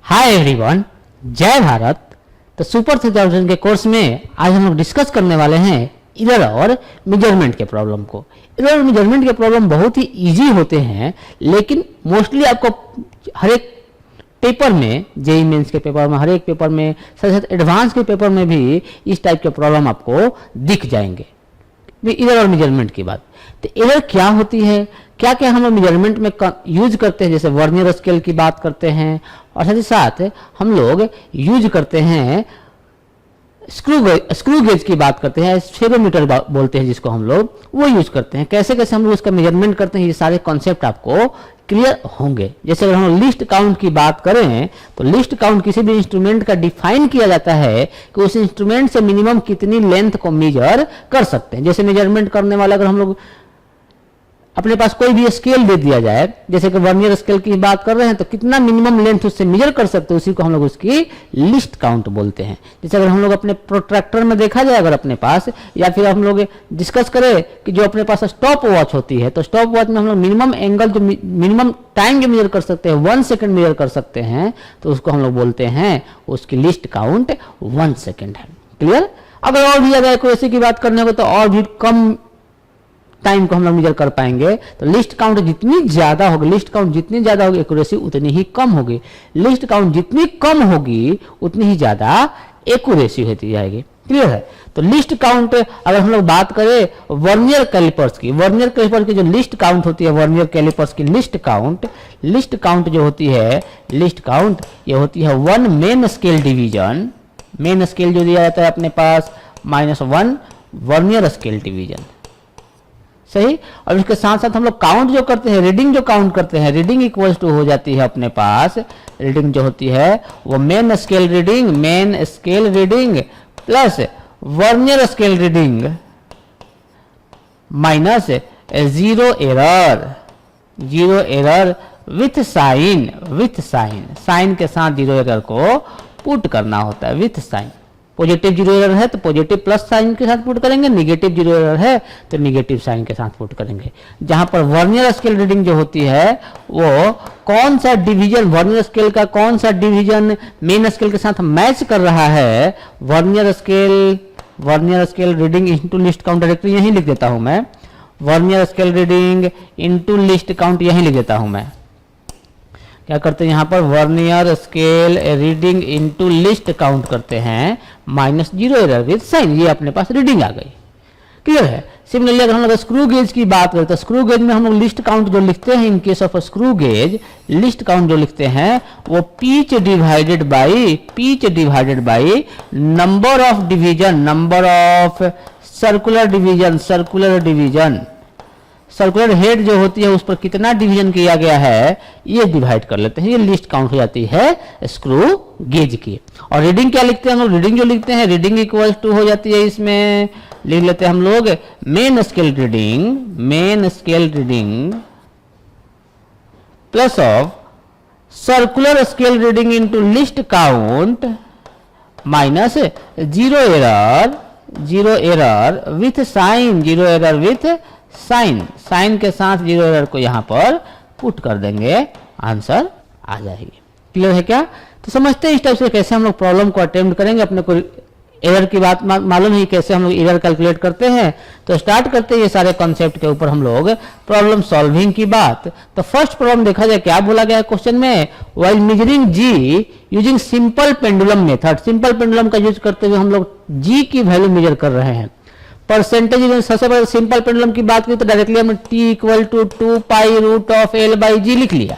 Hi everyone, जय भारत। तो super 3000 के कोर्स में आज हम लोग डिस्कस करने वाले हैं एरर और मेजरमेंट के प्रॉब्लम को। एरर और मेजरमेंट के प्रॉब्लम बहुत ही इजी होते हैं, लेकिन मोस्टली आपको हर एक पेपर में, जेईई मेंस के पेपर में, हर एक पेपर में, साथ साथ एडवांस के पेपर में भी इस टाइप के प्रॉब्लम आपको दिख जाएंगे। एरर और मेजरमेंट की बात, तो एरर क्या होती है, क्या क्या हम लोग मेजरमेंट में यूज करते हैं, जैसे वर्नियर स्केल की बात करते हैं, और साथ ही साथ हम लोग यूज करते हैं स्क्रू गेज की बात करते हैं, स्फेरोमीटर बोलते हैं जिसको हम लोग, वो यूज करते हैं। कैसे कैसे हम लोग उसका मेजरमेंट करते हैं, ये सारे कॉन्सेप्ट आपको क्लियर होंगे। जैसे अगर हम लिस्ट काउंट की बात करें तो लिस्ट काउंट किसी भी इंस्ट्रूमेंट का डिफाइन किया जाता है कि उस इंस्ट्रूमेंट से मिनिमम कितनी लेंथ को मेजर कर सकते हैं। जैसे मेजरमेंट करने वाला अगर हम लोग अपने पास कोई भी स्केल दे दिया जाए, जैसे कि वर्नियर स्केल की बात कर रहे हैं, तो कितना मिनिमम लेंथ उससे मेजर कर सकते हैं, उसी को हम लोग उसकी लिस्ट काउंट बोलते हैं। जैसे अगर हम लोग अपने प्रोट्रैक्टर में देखा जाए अगर अपने पास, या फिर हम लोग डिस्कस करें कि जो अपने पास स्टॉप वॉच होती है, तो स्टॉप वॉच में हम लोग मिनिमम एंगल, जो मिनिमम टाइम जो मेजर कर सकते हैं, 1 सेकेंड मेजर कर सकते हैं, तो उसको हम लोग बोलते हैं, उसकी लिस्ट काउंट 1 सेकेंड है। क्लियर? अगर और भी ज्यादा एक्यूरेसी की बात करने को, तो और भी कम टाइम को हम लोग मेजर कर पाएंगे। तो लिस्ट काउंट जितनी ज्यादा होगी, लिस्ट काउंट जितनी ज्यादा होगी, एक्यूरेसी उतनी ही कम होगी। लिस्ट काउंट जितनी कम होगी उतनी ही ज्यादा एक्यूरेसी होती जाएगी। क्लियर है? तो लिस्ट काउंट अगर हम लोग बात करें वर्नियर कैलिपर्स की, वर्नियर कैलिपर्स की जो लिस्ट काउंट होती है, वर्नियर कैलिपर्स की लिस्ट काउंट जो होती है, लिस्ट काउंट ये होती है 1 main scale division. Main scale जो दिया जाता है अपने पास -1 वर्नियर स्केल डिवीजन। सही? और उसके साथ साथ हम लोग काउंट जो करते हैं, रीडिंग जो काउंट करते हैं, रीडिंग इक्वल्स टू हो जाती है अपने पास, रीडिंग जो होती है वो main scale reading plus vernier scale reading minus zero error with sign के साथ जीरो एरर को पुट करना होता है with sign. Positive zero error है तो पॉजिटिव प्लस साइन के साथ पुट करेंगे, निगेटिव जीरो एरर है तो निगेटिव साइन के साथ पुट करेंगे। जहां पर वर्नियर स्केल रीडिंग जो होती है वो कौन सा डिवीजन, वर्नियर स्केल का कौन सा डिवीजन मेन स्केल के साथ मैच कर रहा है, vernier scale reading into least count, directly यहीं लिख देता हूं मैं, vernier scale reading into least count यहीं लिख देता हूं मैं। क्या करते हैं यहाँ पर vernier scale reading into least count करते हैं -0 एरर विद साइन, ये अपने पास रीडिंग आ गई। क्लियर है? सिमिलरली अगर हम लोग स्क्रू गेज की बात करें तो स्क्रू गेज में हम लोग लिस्ट काउंट जो लिखते हैं, in case of screw gauge least count जो लिखते हैं वो pitch divided by number of division, number of circular head जो होती है उस पर कितना डिवीजन किया गया है ये डिवाइड कर लेते हैं, ये लिस्ट काउंट हो जाती है स्क्रू गेज की। और रीडिंग क्या लिखते हैं हम लोग, रीडिंग जो लिखते हैं, रीडिंग इक्वल्स टू हो जाती है, इसमें लिख लेते हैं हम लोग main scale reading plus of circular scale reading into least count minus zero error with sign के साथ जीरो एरर को यहां पर पुट कर देंगे, आंसर आ जाएगी। क्लियर है क्या? तो समझते हैं इस टाइप से कैसे हम लोग प्रॉब्लम को अटेम्प्ट करेंगे। अपने को एरर की बात मालूम है कैसे हम लोग एरर कैलकुलेट करते हैं, तो स्टार्ट करते हैं ये सारे कॉन्सेप्ट के ऊपर हम लोग प्रॉब्लम सॉल्विंग की बात। तो फर्स्ट प्रॉब्लम देखा जाए क्या बोला गया क्वेश्चन में, while measuring g using simple pendulum method, simple pendulum का यूज करते हुए हम लोग जी की वैल्यू मेजर कर रहे हैं। परसेंटेज में सबसे पहले सिंपल पेंडुलम की बात की तो डायरेक्टली हमने t इक्वल टू 2π√L/g लिख लिया।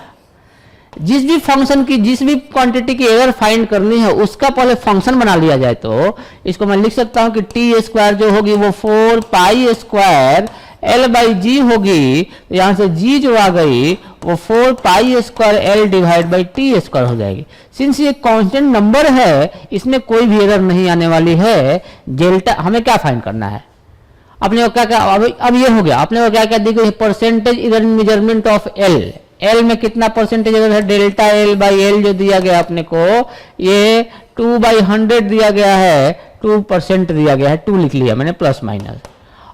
जिस भी फंक्शन की, जिस भी क्वांटिटी की एरर फाइंड करनी है उसका पहले फंक्शन बना लिया जाए, तो इसको मैं लिख सकता हूं कि t² जो होगी वो 4π² होगी। तो यहां से g जो आ गई वो 4π² डिवाइड बाई t² हो जाएगी। सिंस ये कांस्टेंट नंबर है, इसमें कोई भी एरर नहीं आने वाली है। डेल्टा हमें क्या फाइंड करना है, अपने को क्या अब ये हो गया, अपने को क्या दी गई है, percentage error measurement of L में कितना परसेंटेज एरर है, डेल्टा L/L जो दिया गया अपने को, ये 2/100 दिया गया है, 2% दिया गया है, 2 लिख लिया मैंने प्लस माइनस।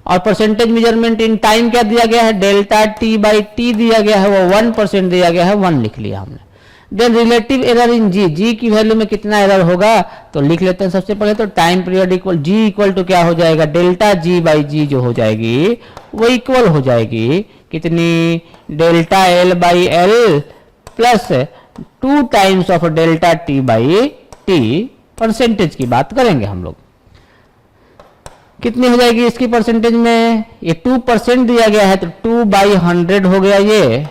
और परसेंटेज मेजरमेंट इन टाइम क्या दिया गया है, डेल्टा T/T दिया गया है, वो 1% दिया गया है, 1 लिख लिया हमने। देन रिलेटिव एरर इन जी, जी की वैल्यू में कितना एरर होगा तो लिख लेते हैं सबसे पहले। तो time period equal g equal to क्या हो जाएगा, डेल्टा जी बाई जी जो हो जाएगी वो इक्वल हो जाएगी कितनी, delta L by L plus 2 times of delta T by T. Percentage की बात करेंगे हम लोग, कितनी हो जाएगी इसकी परसेंटेज में, ये 2% दिया गया है तो 2/100 हो गया ये,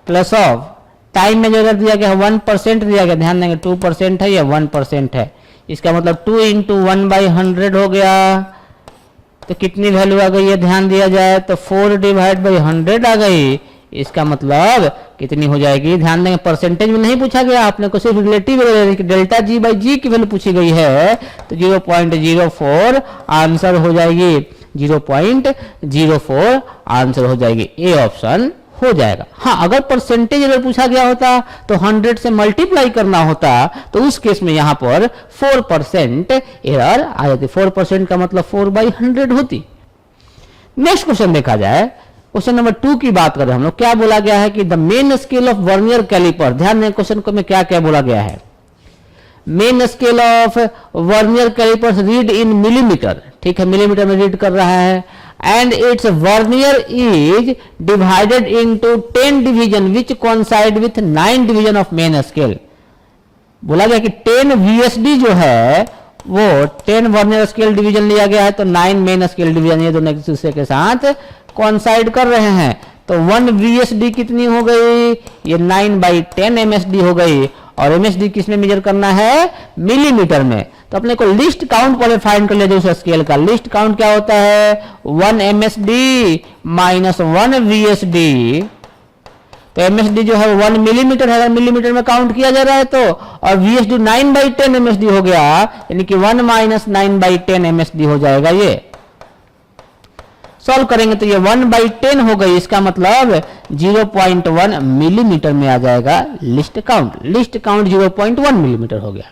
प्लस ऑफ टाइम में जो अगर दिया गया है 1% दिया गया, ध्यान देंगे 2% है या 1% है, इसका मतलब 2 इंटू 1/100 हो गया। तो कितनी वैल्यू आ गई है, ध्यान दिया जाए तो 4/100 आ गई। इसका मतलब कितनी हो जाएगी, ध्यान देंगे परसेंटेज में नहीं पूछा गया आपने को, सिर्फ रिलेटिव डेल्टा जी बाई जी की वैल्यू पूछी गई है। तो 0.04 आंसर हो जाएगी, 0.04 आंसर हो जाएगी, ए ऑप्शन हो जाएगा। हाँ, अगर परसेंटेज अगर पूछा गया होता तो 100 से मल्टीप्लाई करना होता, तो उस केस में यहां पर 4% एरर आ जाती। 4% का मतलब 4/100 होती। नेक्स्ट क्वेश्चन देखा जाए, क्वेश्चन नंबर 2 की बात करें हम लोग, क्या बोला गया है कि the main scale of vernier calliper, ध्यान दें क्वेश्चन को में क्या क्या बोला गया है, main scale of vernier callipers read in millimetre, ठीक है, मिलीमीटर में रीड कर रहा है, and its vernier is divided into 10 division which coincide with 9 division of main scale. बोला गया कि 10 VSD जो है वो 10 वर्नियर स्केल डिवीजन लिया गया है, तो 9 मेन स्केल डिवीजन, ये दोनों एक दूसरे के साथ कोइंसाइड कर रहे हैं। तो 1 VSD कितनी हो गई, ये 9/10 MSD हो गई, और MSD किस में मेजर करना है, मिलीमीटर में। तो अपने को लिस्ट काउंट पहले फाइंड कर लिया, उस स्केल का लिस्ट काउंट क्या होता है, 1 MSD माइनस 1 VSD। तो MSD जो है 1 मिलीमीटर है, अगर मिलीमीटर में काउंट किया जा रहा है तो, और VSD 9/10 MSD हो गया, यानी कि 1 माइनस 9/10 MSD हो जाएगा। ये सॉल्व करेंगे तो ये 1/10 हो गई, इसका मतलब 0.1 मिलीमीटर में आ जाएगा least count. Least count 0.1 millimetre हो गया।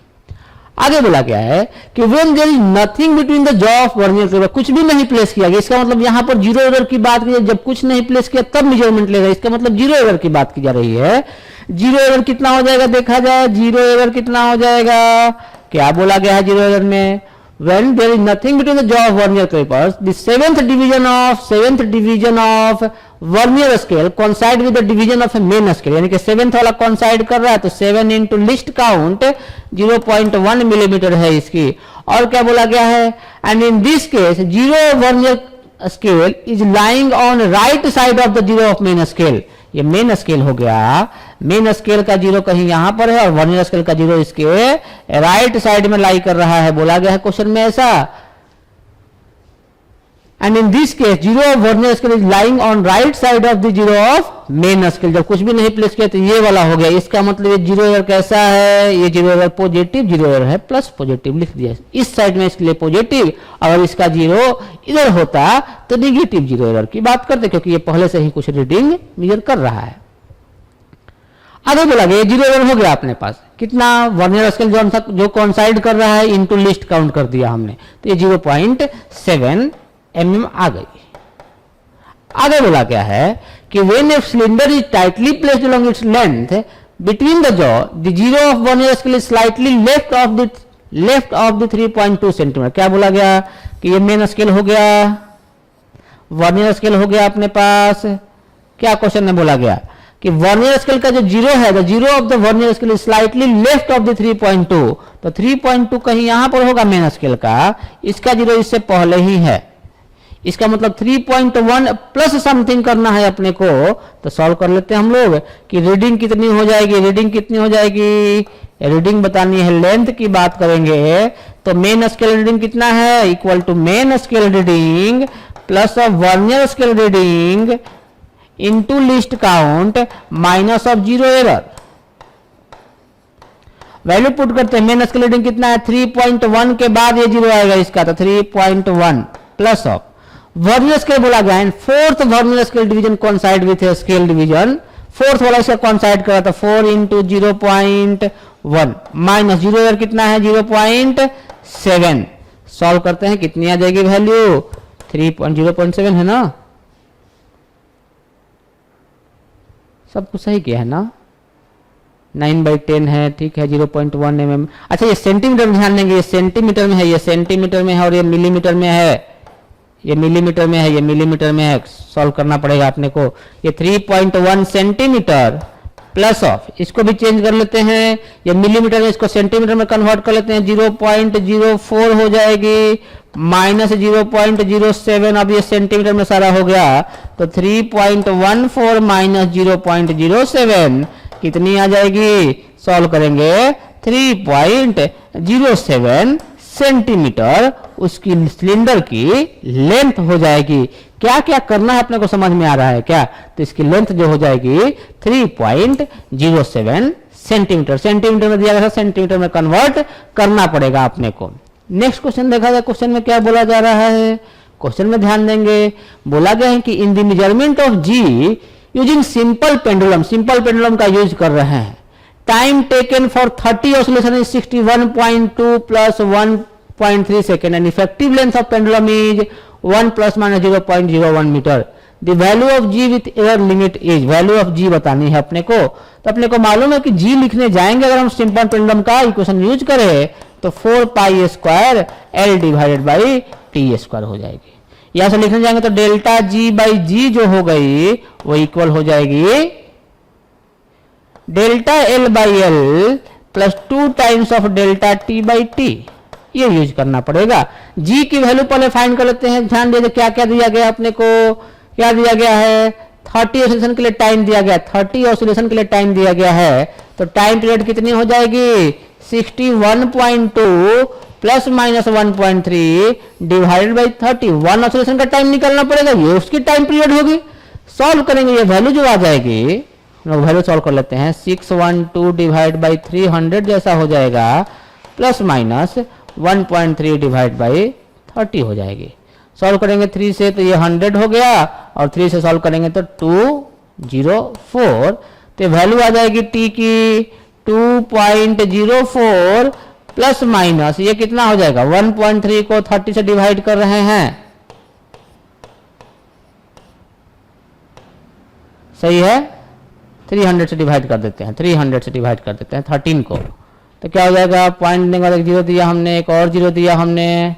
आगे बोला गया है कि when there is nothing between the jaw of vernier calliper, कुछ भी नहीं प्लेस किया गया, इसका मतलब यहां पर जीरो एरर की बात की, जब कुछ नहीं प्लेस किया तब मेजरमेंट लेगा, इसका मतलब जीरो एरर की बात की जा रही है। जीरो एरर कितना हो जाएगा, देखा जाए जीरो एरर कितना हो जाएगा, क्या बोला गया है जीरो एरर में, when there is nothing between the jaw of vernier calipers, the seventh division of vernier scale coincide with the division of a main scale, यानी कि 7th वाला coincide कर रहा है, तो 7 into list count 0.1 मिलीमीटर है इसकी। और क्या बोला गया है, and in this case zero vernier scale is lying on right side of the zero of main scale, ये मेन स्केल हो गया, मेन स्केल का जीरो कहीं यहां पर है और वर्नियर स्केल का जीरो इसके राइट साइड में लाई कर रहा है, बोला गया है क्वेश्चन में ऐसा। And in this case zero of vernier scale is lying on right side of the zero of main scale, जब कुछ भी नहीं प्लेस किया तो ये वाला हो गया। इसका मतलब ये जीरो एरर कैसा है, ये zero error positive zero error है, प्लस पॉजिटिव लिख दिया, इस साइड में इसके लिए पॉजिटिव, अगर इसका जीरो इधर होता तो निगेटिव जीरो एरर की बात करते, क्योंकि ये पहले से ही कुछ रीडिंग मेजर कर रहा है। आगे बोला गया जीरो एरर हो गया अपने पास, कितना वर्नियर स्केल जो कोइंसाइड कर रहा है इनटू लिस्ट काउंट कर दिया हमने, तो ये 0.7 mm आ गई। आगे बोला गया है कि when a cylinder is tightly placed along its length between the jaw, the zero of vernier scale is slightly left of the 3.2 cm। क्या बोला गया कि ये मेन स्केल हो गया, वर्नियर स्केल हो गया अपने पास। क्या क्वेश्चन में बोला गया कि वर्नियर स्केल का जो जीरो है, the zero of the vernier scale is slightly left of the 3.2, तो 3.2 कहीं यहां पर होगा मेन स्केल का, इसका जीरो इससे पहले ही है, इसका मतलब 3.1 प्लस समथिंग करना है अपने को। तो सॉल्व कर लेते हैं हम लोग कि रीडिंग कितनी हो जाएगी, रीडिंग कितनी हो जाएगी, रीडिंग बतानी है, लेंथ की बात करेंगे तो मेन स्केल रीडिंग कितना है, equal to main scale reading plus of vernier scale reading into least count minus of zero error. Value put करते हैं, मेन स्केल रीडिंग कितना है 3.1 के बाद ये जीरो आएगा इसका, तो 3.1 प्लस ऑफ वर्नियर स्केल बोला गया है, fourth vernier scale division coincide with scale division, fourth वाला इसका कोइंसाइड करा था, 4 इंटू 0.1 माइनस जीरो एरर कितना है 0.7। सॉल्व करते हैं, कितनी आ जाएगी वैल्यू 0.7 है ना, सब कुछ सही किया है ना, 9/10 है, ठीक है, 0.1 mm। अच्छा ये सेंटीमीटर में ध्यान देंगे, ये सेंटीमीटर में है, ये सेंटीमीटर में है और ये मिलीमीटर में है, ये मिलीमीटर में है, ये मिलीमीटर में है। सॉल्व करना पड़ेगा अपने को। ये 3.1 सेंटीमीटर प्लस ऑफ, इसको भी चेंज कर लेते हैं, ये मिलीमीटर में इसको सेंटीमीटर में कन्वर्ट कर लेते हैं, 0.04 हो जाएगी माइनस 0.07। अब ये सेंटीमीटर में सारा हो गया तो 3.14 माइनस 0.07 कितनी आ जाएगी, सॉल्व करेंगे 3.07 सेंटीमीटर उसकी सिलेंडर की लेंथ हो जाएगी। क्या क्या करना है अपने को समझ में आ रहा है क्या? तो इसकी लेंथ जो हो जाएगी 3.07 सेंटीमीटर। सेंटीमीटर में दिया गया, सेंटीमीटर में कन्वर्ट करना पड़ेगा अपने को। नेक्स्ट क्वेश्चन देखा जाए, क्वेश्चन में क्या बोला जा रहा है। क्वेश्चन में ध्यान देंगे, बोला गया है कि in the measurement of g using simple pendulum, simple pendulum का यूज कर रहे हैं। Time taken for 30 oscillation is 61.2 plus 1.3 second and effective length of pendulum is 1 plus minus 0.01 metre. The value of g with air limit is, value of g बतानी है अपने को। तो अपने को मालूम है कि जी लिखने जाएंगे अगर हम सिंपल पेंडुलम का इक्वेशन यूज करें तो 4π² L divided by T square हो जाएगी। यहां से लिखने जाएंगे तो डेल्टा जी बाई जी जो हो गई वो इक्वल हो जाएगी delta L by L plus 2 times of delta T by T. ये यूज करना पड़ेगा। जी की वैल्यू पहले फाइंड कर लेते हैं। ध्यान दीजिए क्या क्या दिया गया अपने को, क्या दिया गया है, 30 ऑसिलेशन के लिए टाइम दिया गया, 30 ऑसिलेशन के लिए टाइम दिया गया है। तो टाइम पीरियड कितनी हो जाएगी, 61.2 plus minus 1.3 divided by 30। 1 oscillation का टाइम निकालना पड़ेगा, ये उसकी टाइम पीरियड होगी। सॉल्व करेंगे, ये वैल्यू जो आ जाएगी, लोग वैल्यू सॉल्व कर लेते हैं, 612 डिवाइड बाई 300 जैसा हो जाएगा प्लस माइनस 1.3 डिवाइड बाई 30 हो जाएगी। सॉल्व करेंगे 3 से तो ये 100 हो गया और 3 से सॉल्व करेंगे तो 204। तो वैल्यू आ जाएगी टी की 2.04 प्लस माइनस ये कितना हो जाएगा, 1.3 को 30 से डिवाइड कर रहे हैं, सही है। 300 से डिवाइड कर देते हैं, 300 से डिवाइड कर देते हैं 13 को, तो क्या हो जाएगा, पॉइंट देने के बाद 0 दिया हमने, एक और 0 दिया हमने,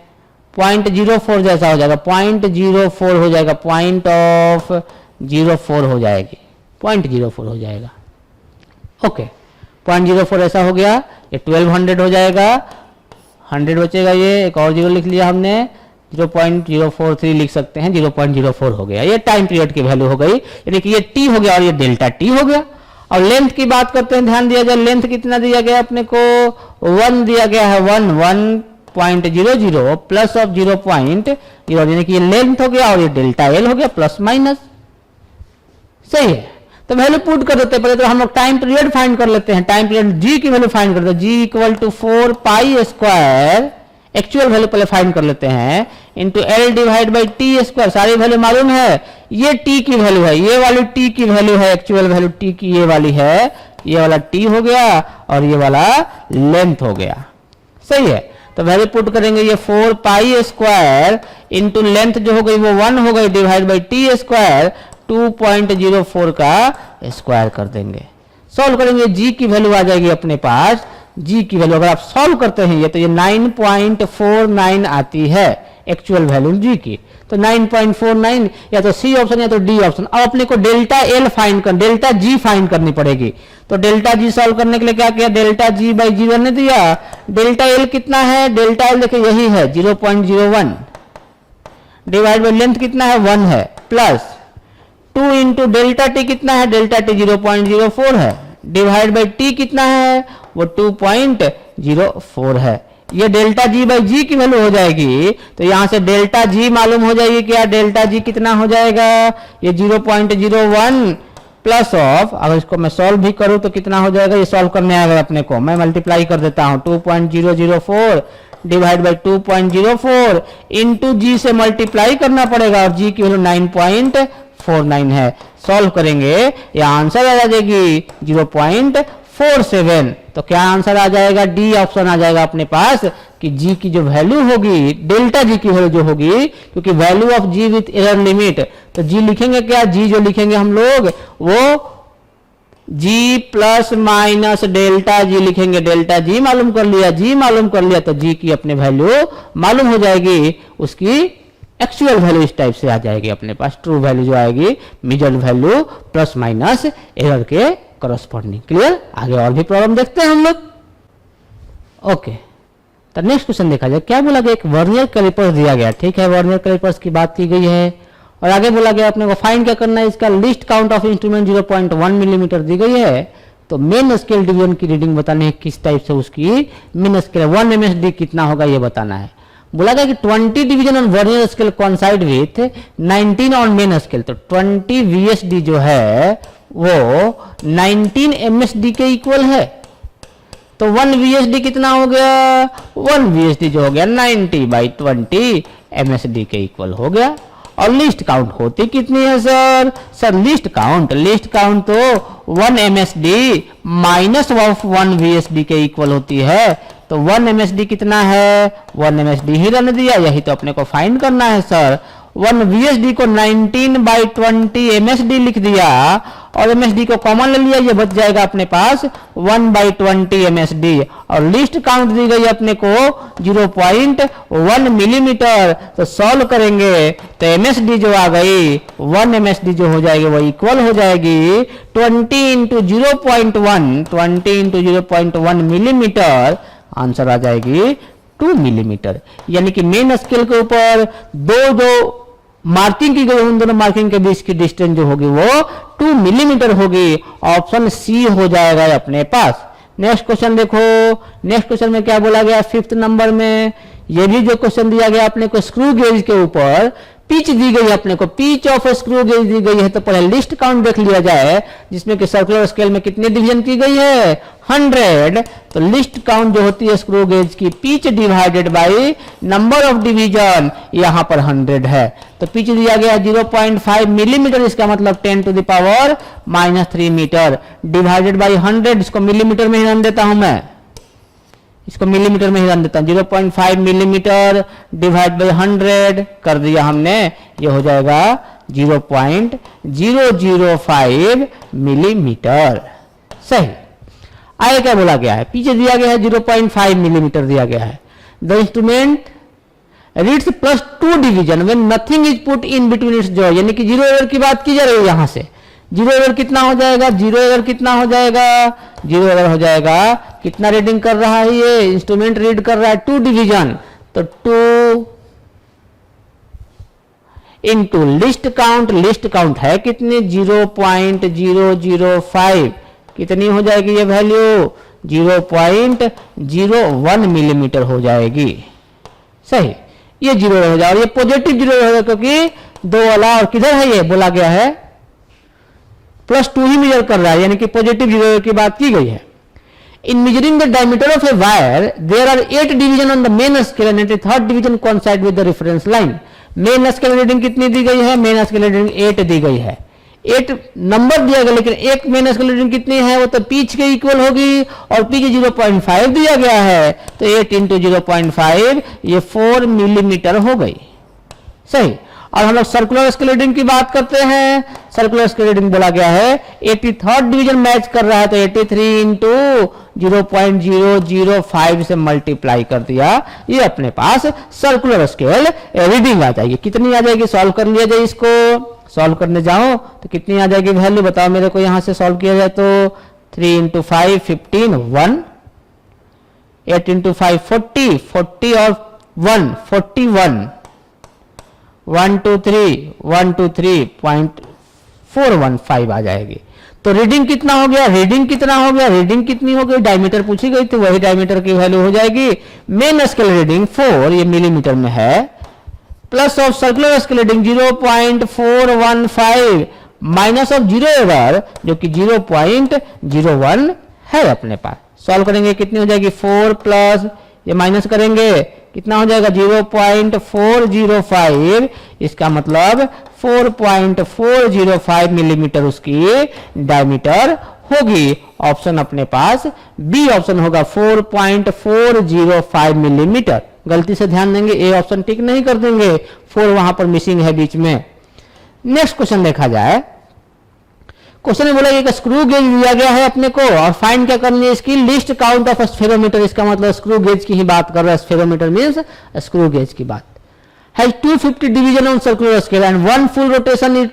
0.04 जैसा हो जाएगा, 0.04 हो जाएगा, पॉइंट ऑफ 04 हो जाएगी, 0.04 हो जाएगा। ओके, 0.04 ऐसा हो गया, ये 1200 हो जाएगा, 100 बचेगा, ये एक और 0 लिख लिया हमने, 0.043 लिख सकते हैं, 0.04 हो गया। ये टाइम पीरियड की वैल्यू हो गई, यानी कि ये टी हो गया और ये डेल्टा टी हो गया। और लेंथ की बात करते हैं, ध्यान दिया जाए, लेंथ कितना दिया गया अपने को, 1 दिया गया है, 1.00 प्लस ऑफ 0.0 यानी कि ये लेंथ हो गया और ये डेल्टा एल हो गया प्लस माइनस, सही है। तो वैल्यू पुट कर देते हैं, पहले तो हम लोग टाइम पीरियड फाइंड कर लेते हैं, टाइम पीरियड जी की वैल्यू फाइंड करते हैं, जी इक्वल टू 4π², एक्चुअल वैल्यू पहले फाइंड कर लेते हैं, into L divide by T square, सारी वैल्यू मालूम है, ये टी की वैल्यू है, ये वाली टी की वैल्यू है, एक्चुअल वैल्यू टी की ये वाली है, ये वाला टी हो गया और ये वाला लेंथ हो गया, सही है। तो वैल्यू पुट करेंगे, ये 4π² इंटू लेंथ जो हो गई वो 1 हो गई, डिवाइड बाई टी स्क्वायर 2.04 का स्क्वायर कर देंगे। सॉल्व करेंगे, जी की वैल्यू आ जाएगी अपने पास, जी की वैल्यू अगर आप सॉल्व करते हैं ये तो ये 9.49 आती है एक्चुअल वैल्यू जी की, तो 9.49 या तो सी ऑप्शन या तो डी ऑप्शन। अब अपने को डेल्टा एल फाइंड कर, डेल्टा जी फाइंड करनी पड़ेगी। तो डेल्टा जी सॉल्व करने के लिए क्या किया, डेल्टा जी बाई जी ने दिया, डेल्टा एल कितना है, डेल्टा एल देखिए यही है 0.01 डिवाइड बाई लेंथ कितना है 1 है, प्लस 2 इंटू डेल्टा टी कितना है, डेल्टा टी 0.04 है, डिवाइड बाई टी कितना है वो 2.04 है। ये डेल्टा जी बाई जी की वैल्यू हो जाएगी, तो यहां से डेल्टा जी मालूम हो जाएगी, क्या डेल्टा जी कितना हो जाएगा, ये 0.01 प्लस ऑफ, अगर इसको मैं सॉल्व भी करूं तो कितना हो जाएगा, ये सॉल्व करने आएगा अपने को, मैं मल्टीप्लाई कर देता हूं, 2.004 डिवाइड बाई 2.04 इंटू जी से मल्टीप्लाई करना पड़ेगा और जी की वैल्यू 9.49 है। सॉल्व करेंगे ये आंसर आ जाएगी 0.47। तो क्या आंसर आ जाएगा, डी ऑप्शन आ जाएगा अपने पास कि जी की जो वैल्यू होगी, डेल्टा जी की वैल्यू जो होगी, क्योंकि value of g with air limit, तो जी लिखेंगे क्या, जी जो लिखेंगे हम लोग वो जी प्लस माइनस डेल्टा जी लिखेंगे, डेल्टा जी मालूम कर लिया, जी मालूम कर लिया तो जी की अपने वैल्यू मालूम हो जाएगी, उसकी एक्चुअल वैल्यू इस टाइप से आ जाएगी अपने पास, ट्रू वैल्यू जो आएगी measured value plus minus error के करस्पॉन्डिंग। क्लियर? आगे और भी प्रॉब्लम देखते हैं हम लोग। ओके, तो नेक्स्ट क्वेश्चन देखा जाए। क्या बोला गया, एक वर्नियर कैलिपर्स दिया गया, ठीक है, वर्नियर कैलिपर्स की बात की गई है और आगे बोला गया अपने को फाइंड क्या करना है, इसका least count of instrument 0.1 millimetre दी गई है, तो मेन स्केल डिवीजन की रीडिंग बताने है किस टाइप से उसकी मेन स्केल 1 MSD कितना होगा ये बताना है। बोला गया कि 20 division on vernier scale coincide with 19 on main scale, तो 20 VSD जो है वो 19 MSD के इक्वल है, तो 1 VSD कितना हो गया, 1 VSD जो हो गया 90/20 MSD के इक्वल हो गया। और लिस्ट काउंट होती कितनी है सर? सर लिस्ट काउंट तो 1 MSD माइनस ऑफ 1 VSD के इक्वल होती है, तो 1 MSD कितना है, 1 MSD ही रहने दिया, यही तो अपने को फाइंड करना है सर। 1 VSD को 19/20 MSD लिख दिया और MSD को कॉमन ले लिया, ये बच जाएगा अपने पास 1/20 MSD। और लिस्ट काउंट दी गई अपने को 0.1 मिलीमीटर, तो सॉल्व करेंगे तो MSD जो आ गई 1 MSD जो हो जाएगी वो इक्वल हो जाएगी 20 × 0.1 मिलीमीटर, आंसर आ जाएगी 2 मिलीमीटर। यानी कि मेन स्केल के ऊपर जो मार्किंग की गई, उन दोनों मार्किंग के बीच की डिस्टेंस जो होगी वो 2 मिलीमीटर होगी। ऑप्शन सी हो जाएगा अपने पास। नेक्स्ट क्वेश्चन देखो, नेक्स्ट क्वेश्चन में क्या बोला गया 5th नंबर में, ये भी जो क्वेश्चन दिया गया अपने को स्क्रू गेज के ऊपर पिच दी गई है, अपने को पिच ऑफ स्क्रू गेज दी गई है, तो पहले लिस्ट काउंट देख लिया जाए, जिसमें कि सर्कुलर स्केल में कितने डिवीजन की गई है 100, तो लिस्ट काउंट जो होती है स्क्रू गेज की pitch divided by number of division, यहां पर 100 है, तो पिच दिया गया 0.5 मिलीमीटर, इसका मतलब 10⁻³ मीटर डिवाइडेड बाय 100, इसको मिलीमीटर में ही रन देता हूं मैं, इसको मिलीमीटर में ही रन देता हूं, 0.5 मिलीमीटर डिवाइड बाय 100 कर दिया हमने, ये हो जाएगा 0.005 मिलीमीटर। सही। आगे क्या बोला गया है, पीछे दिया गया है 0.5 मिलीमीटर दिया गया है। The instrument reads +2 division when nothing is put in between its jaw, यानी कि जीरो एरर की बात की जा रही है यहां से। जीरो एरर कितना हो जाएगा, जीरो एरर कितना हो जाएगा, जीरो एरर हो जाएगा, कितना रीडिंग कर रहा है ये इंस्ट्रूमेंट, रीड कर रहा है 2 डिवीजन, तो 2 इंटू लिस्ट काउंट है कितनी 0.005, कितनी हो जाएगी ये वैल्यू 0.01 मिलीमीटर हो जाएगी। सही, ये जीरो हो जाएगा और ये पॉजिटिव जीरो होगा, क्योंकि 2 वाला और किधर है ये बोला गया है +2 ही मेजर कर रहा है, यानी कि पॉजिटिव जीरो की बात की गई है। In measuring the diameter of a wire there are 8 division on the main scale and 3rd division coincide with the reference line. Main scale reading कितनी दी गई है, मेन स्केल रीडिंग 8 दी गई है, 8 नंबर दिया गया, लेकिन एक मेन स्केल रीडिंग कितनी है, वो तो पिच के इक्वल होगी और पिच 0.5 दिया गया है, तो 8 × 0.5 ये 4 मिलीमीटर हो गई। सही। और हम लोग सर्कुलर स्केल रीडिंग की बात करते हैं, सर्कुलर स्केल रीडिंग बोला गया है 83rd डिवीजन मैच कर रहा है, तो 83 × 0.005 से मल्टीप्लाई कर दिया, ये अपने पास सर्कुलर स्केल रीडिंग आ जाएगी। कितनी आ जाएगी, सॉल्व कर लिया जाए, इसको सॉल्व करने जाओ तो कितनी आ जाएगी वैल्यू बताओ मेरे को, यहां से सॉल्व किया जाए तो 3 × 5 15 1, 8 × 5 40 40 और 1 41, 123.415 आ जाएगी। तो रीडिंग कितना हो गया, रीडिंग कितना हो गया, रीडिंग कितनी हो गई, डायमीटर पूछी गई थी, वही डायमीटर की वैल्यू हो जाएगी। मेन स्केल रीडिंग 4 ये मिलीमीटर में है, plus of circular scale reading 0.415 minus of zero error जो कि 0.01 है अपने पास। सॉल्व करेंगे कितनी हो जाएगी 4 प्लस ये माइनस करेंगे कितना हो जाएगा 0.405, इसका मतलब 4.405 मिलीमीटर उसकी डायमीटर होगी। ऑप्शन अपने पास बी ऑप्शन होगा 4.405 मिलीमीटर। गलती से ध्यान देंगे, ए ऑप्शन टिक नहीं कर देंगे, 4 वहां पर मिसिंग है बीच में। नेक्स्ट क्वेश्चन देखा जाए, क्वेश्चन में बोला कि एक स्क्रू गेज दिया गया है अपने को और फाइंड क्या करनी है इसकी, लिस्ट काउंट ऑफ स्फेरोमीटर। इसका मतलब स्क्रू गेज की ही बात कर रहा है, स्फेरोमीटर मींस स्क्रू गेज की बात। Has 250 division on circular scale and 1 full rotation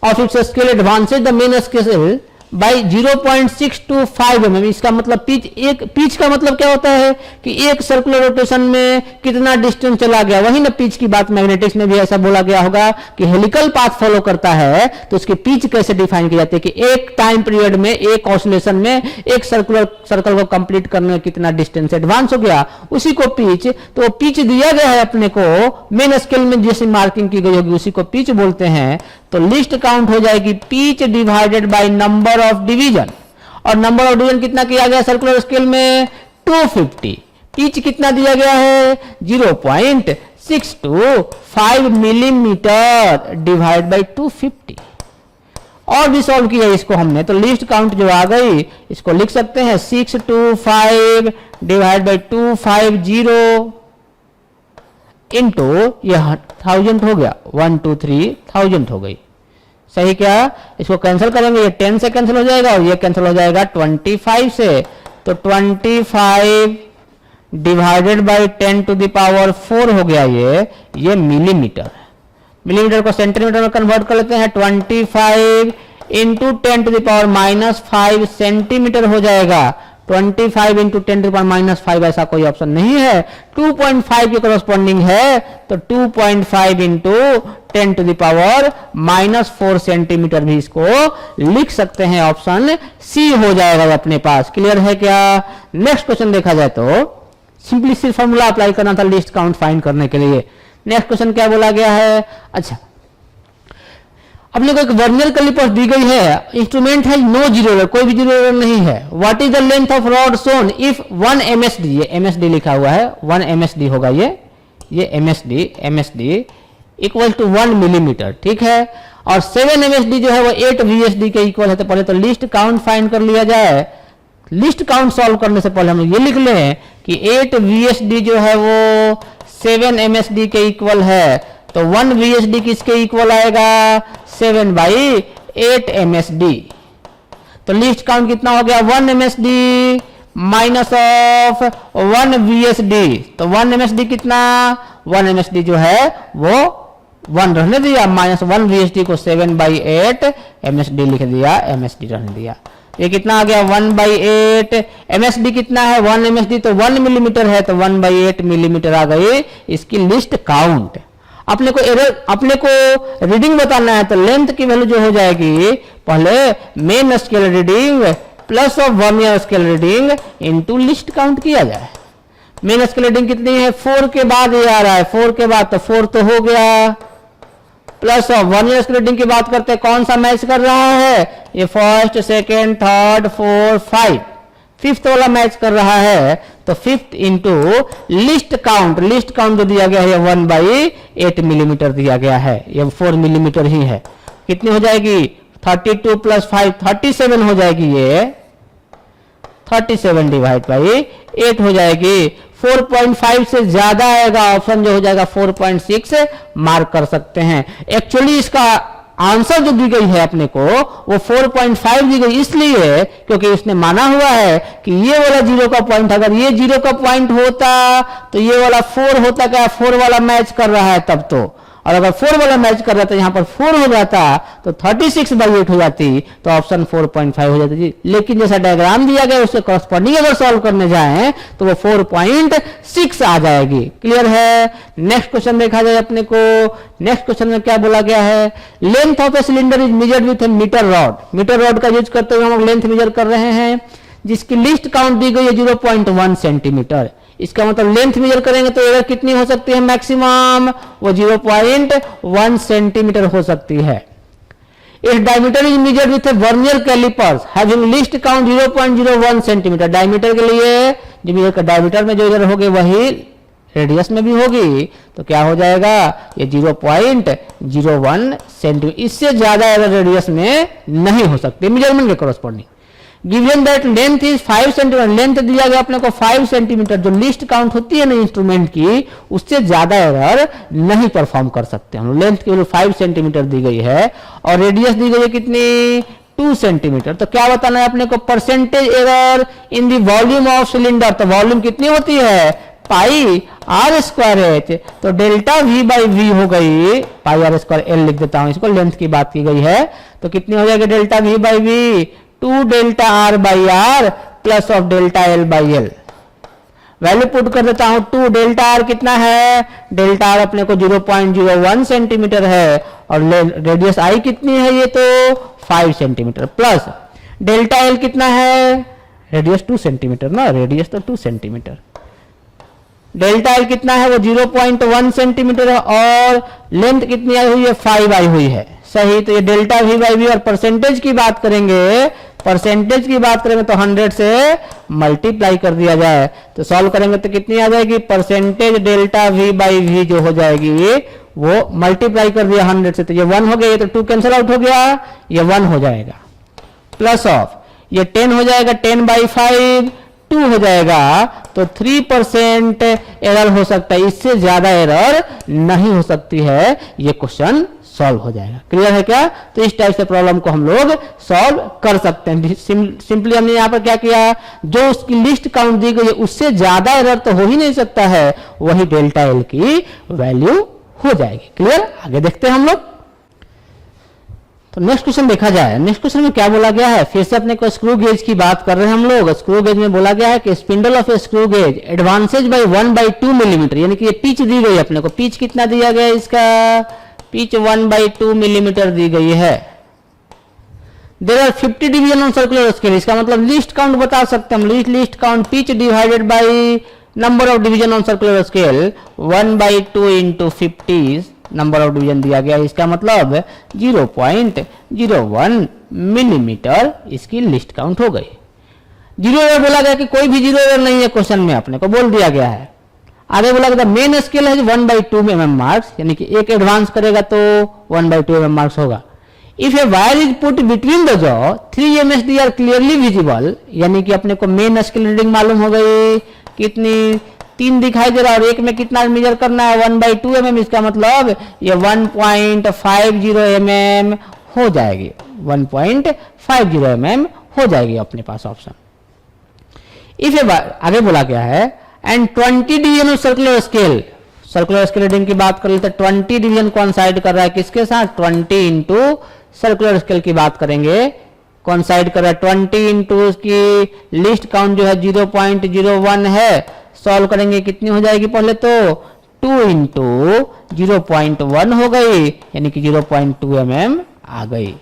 of its scale advances the main scale by 0.625 mm। इसका मतलब पिच का मतलब क्या होता है कि एक सर्कुलर रोटेशन में कितना डिस्टेंस चला गया, वही ना पिच की बात। मैग्नेटिक्स में भी ऐसा बोला गया होगा कि हेलिकल पाथ फॉलो करता है तो उसकी पिच कैसे डिफाइन की जाती है कि एक टाइम पीरियड में, एक ऑसिलेशन में एक सर्कल को कंप्लीट करने में कितना डिस्टेंस एडवांस हो गया, उसी को पिच। तो पिच दिया गया है अपने को मेन स्केल में जैसी मार्किंग की गई होगी उसी को पिच बोलते हैं। तो लिस्ट काउंट हो जाएगी pitch divided by number of division, और नंबर ऑफ डिवीजन कितना किया गया सर्कुलर स्केल में 250। पिच कितना दिया गया है 0.625 मिलीमीटर डिवाइड बाय 250। और भी सॉल्व किया इसको हमने, तो लिस्ट काउंट जो आ गई इसको लिख सकते हैं 625 डिवाइड बाय 250 इंटू यह 1000 हो गया, 1 2 3 1000 हो गई। सही क्या, इसको कैंसिल करेंगे, ये 10 से कैंसिल हो जाएगा और ये कैंसिल हो जाएगा 25 से। तो 25 divided by 10 to the power 4 हो गया ये मिलीमीटर। मिलीमीटर को सेंटीमीटर में कन्वर्ट कर लेते हैं, 25 into 10 to the power -5 centimetre हो जाएगा। 25 इंटू 10 टू पावर -5 ऐसा कोई ऑप्शन नहीं है, 2.5 के कॉरस्पॉन्डिंग है। तो 2.5 into 10 to the power -4 centimetre भी इसको लिख सकते हैं, ऑप्शन सी हो जाएगा अपने पास। क्लियर है क्या। नेक्स्ट क्वेश्चन देखा जाए तो सिंपली सिर्फ फॉर्मूला अप्लाई करना था लिस्ट काउंट फाइंड करने के लिए। नेक्स्ट क्वेश्चन क्या बोला गया है, अच्छा अपने को एक वर्नियर कैलिपर दी गई है, इंस्ट्रूमेंट है नो जीरो एरर, कोई भी जीरो एरर नहीं है। What is the length of rod सोन इफ 1 MSD, ये MSD लिखा हुआ है, 1 MSD होगा ये MSD इक्वल टू 1 मिलीमीटर, ठीक है। और 7 MSD जो है वो 8 VSD के इक्वल है। तो पहले तो लिस्ट काउंट फाइंड कर लिया जाए। लिस्ट काउंट सॉल्व करने से पहले हम ये लिख लें कि 8 VSD जो है वो 7 MSD के इक्वल है। तो 1 VSD किसके इक्वल आएगा 7/8 MSD। तो लिस्ट काउंट कितना हो गया 1 MSD माइनस ऑफ 1 VSD। तो 1 MSD कितना, 1 MSD जो है वो 1 रहने दिया, माइनस 1 VSD को 7/8 MSD लिख दिया, MSD रहने दिया। ये कितना आ गया 1/8 MSD कितना है 1 MSD, तो 1 मिलीमीटर है, तो 1/8 मिलीमीटर आ गई इसकी लिस्ट काउंट। अपने को रीडिंग बताना है तो लेंथ की वैल्यू जो हो जाएगी पहले main scale reading plus of vernier scale reading into least count किया जाए। मेन स्केल रीडिंग कितनी है 4 के बाद ये आ रहा है, 4 के बाद, तो 4 तो हो गया, plus of vernier scale reading की बात करते हैं कौन सा मैच कर रहा है, ये फर्स्ट सेकेंड थर्ड 4 5 5th वाला मैच कर रहा है। तो 5th इंटू लिस्ट काउंट जो दिया गया है 1/8 मिलीमीटर दिया गया है, ये 4 मिलीमीटर ही है। कितनी हो जाएगी 32 + 5 37 हो जाएगी, ये 37 डिवाइड बाई 8 हो जाएगी। 4.5 से ज्यादा आएगा ऑप्शन जो हो जाएगा 4.6 मार्क कर सकते हैं। एक्चुअली इसका आंसर जो दी गई है अपने को वो 4.5 दी गई इसलिए क्योंकि उसने माना हुआ है कि ये वाला 0 का पॉइंट, अगर ये 0 का पॉइंट होता तो ये वाला 4 होता, क्या 4 वाला मैच कर रहा है तब तो, और अगर 4 वाला मैच कर रहा था यहाँ पर 4 हो जाता तो 36/8 हो जाती, तो ऑप्शन 4.5 हो जाती जी। लेकिन जैसा डायग्राम दिया गया उससे कॉरस्पॉन्डिंग अगर सॉल्व करने जाएं तो वो 4.6 आ जाएगी। क्लियर है। नेक्स्ट क्वेश्चन देखा जाए अपने को। नेक्स्ट क्वेश्चन में क्या बोला गया है, length of a cylinder is measured with a metre rod. Metre rod का यूज करते हुए हम लोग लेंथ मेजर कर रहे हैं, जिसकी लिस्ट काउंट दी गई है 0.1 सेंटीमीटर। इसका मतलब लेंथ मेजर करेंगे तो एरर कितनी हो सकती है मैक्सिमम, वो 0.1 सेंटीमीटर हो सकती है। इस diameter is measured with vernier callipers having least count 0.01 centimetre. Diameter के लिए जो डायमीटर में जो एरर होगी वही रेडियस में भी होगी, तो क्या हो जाएगा ये 0.01 सेंटीमीटर। इससे ज्यादा एरर रेडियस में नहीं हो सकती मेजरमेंट के corresponding. Given that length is 5 centimetre, length दिया गया अपने को 5 सेंटीमीटर, जो लिस्ट काउंट होती है ना इंस्ट्रूमेंट की उससे ज्यादा एरर नहीं परफॉर्म कर सकते हम। लेंथ की वैल्यू 5 सेंटीमीटर दी गई है और रेडियस दी गई है कितनी 2 सेंटीमीटर। तो क्या बताना है अपने को, percentage error in the volume of cylinder. तो वॉल्यूम कितनी होती है, पाई आर स्क्वायर एच। तो डेल्टा वी बाई वी हो गई, पाई आर स्क्वायर एल लिख देता हूं इसको, लेंथ की बात की गई है। तो कितनी हो जाएगी delta V by V, 2 delta R by R plus of delta L by L. Value put कर देता हूं, 2 डेल्टा आर कितना है, डेल्टा आर अपने को 0.01 सेंटीमीटर है, और रेडियस आई कितनी है, ये तो 5 सेंटीमीटर, प्लस डेल्टा एल कितना है, रेडियस 2 सेंटीमीटर ना, रेडियस तो 2 सेंटीमीटर, डेल्टा एल कितना है वो 0.1 सेंटीमीटर है, और लेंथ कितनी आई हुई है, 5 आई हुई है। सही, तो ये डेल्टा वी बाई वी, और परसेंटेज की बात करेंगे, परसेंटेज की बात करेंगे तो 100 से मल्टीप्लाई कर दिया जाए, तो सॉल्व करेंगे तो कितनी आ जाएगी, percentage delta V by V जो हो जाएगी वो मल्टीप्लाई कर दिया 100 से, तो ये 1 हो गया, ये तो 2 कैंसिल आउट हो गया, ये 1 हो जाएगा, प्लस ऑफ ये 10 हो जाएगा, 10 बाई 5 2 हो जाएगा, तो 3% एरर हो सकता है, इससे ज्यादा एरर नहीं हो सकती है, ये क्वेश्चन सॉल्व हो जाएगा। क्लियर है क्या? तो इस टाइप से प्रॉब्लम को हम लोग सॉल्व कर सकते हैं। सिंपली हमने यहाँ पर क्या किया, जो उसकी लिस्ट काउंट दी गई है उससे ज्यादा एरर तो हो ही नहीं सकता है, वही डेल्टा एल की वैल्यू हो जाएगी। क्लियर? आगे देखते हैं हम लोग। तो नेक्स्ट क्वेश्चन देखा जाए, नेक्स्ट क्वेश्चन में क्या बोला गया है, फिर से अपने को स्क्रू गेज की बात कर रहे हैं हम लोग। स्क्रू गेज में बोला गया है कि spindle of a screw gauge advances by 1/2 millimetre, यानी कि ये पिच दी गई अपने को, पिच कितना दिया गया है इसका, पिच 1/2 मिलीमीटर दी गई है। There are 50 division on circular scale, इसका मतलब लिस्ट काउंट बता सकते हैं हम, least count pitch divided by number of division on circular scale 1/2 into 50 number of division दिया गया, इसका मतलब 0.01 मिलीमीटर इसकी लिस्ट काउंट हो गई। जीरो एरर बोला गया कि कोई भी जीरो एरर नहीं है क्वेश्चन में, अपने को बोल दिया गया है। आगे बोला गया मेन स्केल है 1/2 mm मार्क्स, यानी कि एक एडवांस करेगा तो 1/2 mm मार्क्स होगा। If a wire is put between the jaw 3 MSD are clearly visible, यानी कि अपने को मेन स्केल रीडिंग मालूम हो गई, कितनी 3 दिखाई दे रहा है, और एक में कितना मेजर करना है 1/2 mm, इसका मतलब ये 1.50 mm हो जाएगी, 1.50 mm हो जाएगी अपने पास ऑप्शन। इफ ए आगे बोला गया है and 20 division circular scale, circular scale reading की बात कर लेते हैं, 20 डिवीजन कॉन्साइड कर रहा है किसके साथ, 20 इंटू सर्कुलर स्केल की बात करेंगे, कॉन्साइड कर रहा है 20 इंटू उसकी लिस्ट काउंट जो है 0.01 है, सॉल्व करेंगे कितनी हो जाएगी, पहले तो 2 इंटू 0.1 हो गई, यानी कि 0.2 mm आ गई।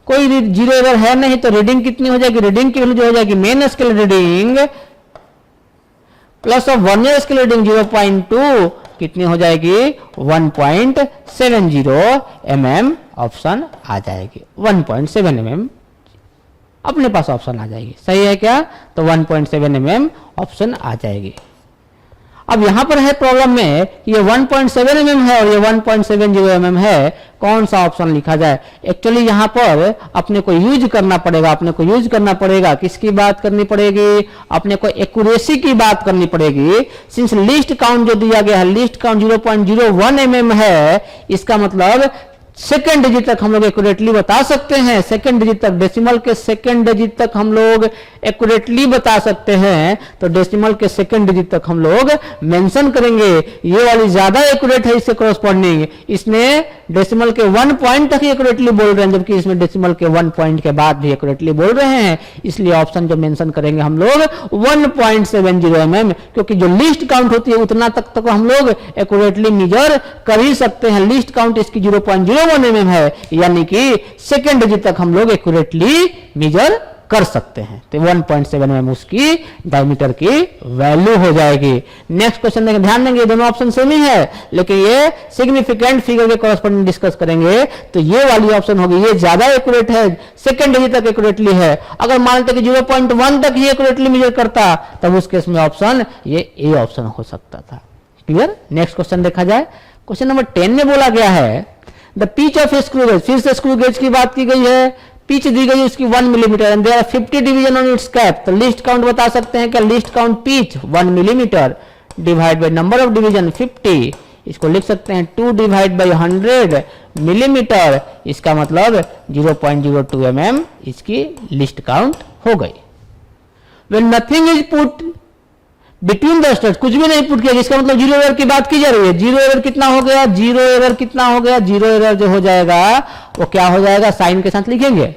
कोई जीरो एरर है नहीं, तो रीडिंग कितनी हो जाएगी, रीडिंग की वैल्यू जो हो जाएगी main scale reading plus of vernier scale reading 0.2 कितनी हो जाएगी 1.70 mm ऑप्शन आ जाएगी, 1.7 mm अपने पास ऑप्शन आ जाएगी। सही है क्या? तो 1.7 mm ऑप्शन आ जाएगी। अब यहां पर है प्रॉब्लम में ये 1.7 mm है और ये 1.70 mm है, कौन सा ऑप्शन लिखा जाए। एक्चुअली यहां पर अपने को यूज करना पड़ेगा, अपने को यूज करना पड़ेगा, किसकी बात करनी पड़ेगी, अपने को एक्यूरेसी की बात करनी पड़ेगी। सिंस लिस्ट काउंट जो दिया गया है, लिस्ट काउंट 0.01 mm है, इसका मतलब सेकेंड डिजिट तक हम लोग एक्यूरेटली बता सकते हैं, सेकेंड डिजिट तक, डेसिमल के सेकेंड डिजिट तक हम लोग एक्यूरेटली बता सकते हैं। तो डेसिमल के सेकेंड डिजिट तक हम लोग मेंशन करेंगे, ये वाली ज्यादा एक्यूरेट है इससे कॉरस्पॉन्डिंग, इसमें डेसिमल के 1 पॉइंट तक ही एक्यूरेटली बोल रहे हैं, जबकि इसमें डेसिमल के 1 पॉइंट के बाद भी एक्यूरेटली बोल रहे हैं। इसलिए ऑप्शन जो मेंशन करेंगे हम लोग 1.70 mm, क्योंकि जो लिस्ट काउंट होती है उतना तक हम लोग एक्यूरेटली मेजर कर ही सकते हैं। लिस्ट काउंट इसकी 0.01 mm है, यानी कि सेकेंड डिजिट तक हम लोग एक्यूरेटली मेजर कर सकते हैं। तो 1.7 mm उसकी डायमीटर की वैल्यू हो जाएगी। नेक्स्ट क्वेश्चन देखें, ध्यान देंगे दोनों ऑप्शन सेम ही है, लेकिन ये सिग्निफिकेंट फिगर के कॉरस्पॉन्डिंग डिस्कस करेंगे। तो ये वाली ऑप्शन होगी, ये ज्यादा एक्यूरेट है, सेकेंड डिजिट तक एक्यूरेटली है। अगर मानते कि 0.1 तक ही एक्यूरेटली मेजर करता, तब उस केस में ऑप्शन ये ए ऑप्शन हो सकता था। क्लियर? नेक्स्ट क्वेश्चन देखा जाए, क्वेश्चन नंबर 10 में बोला गया है the pitch of a screw gauge, फिर से स्क्रू गेज की बात की गई है, पिच दी गई उसकी 1 millimetre and there are 50 division on its cap. तो लिस्ट काउंट बता सकते हैं क्या, least count pitch 1 millimetre divide by number of division 50 इसको लिख सकते हैं 2 डिवाइड बाई 100 मिलीमीटर, इसका मतलब 0.02 mm इसकी लिस्ट काउंट हो गई। When nothing is put between the studs, कुछ भी नहीं पुट किया, जिसका मतलब जीरो एरर की बात की जा रही है। जीरो एरर कितना हो गया, जीरो एरर कितना हो गया, जीरो एरर जो हो जाएगा वो क्या हो जाएगा, साइन के साथ लिखेंगे।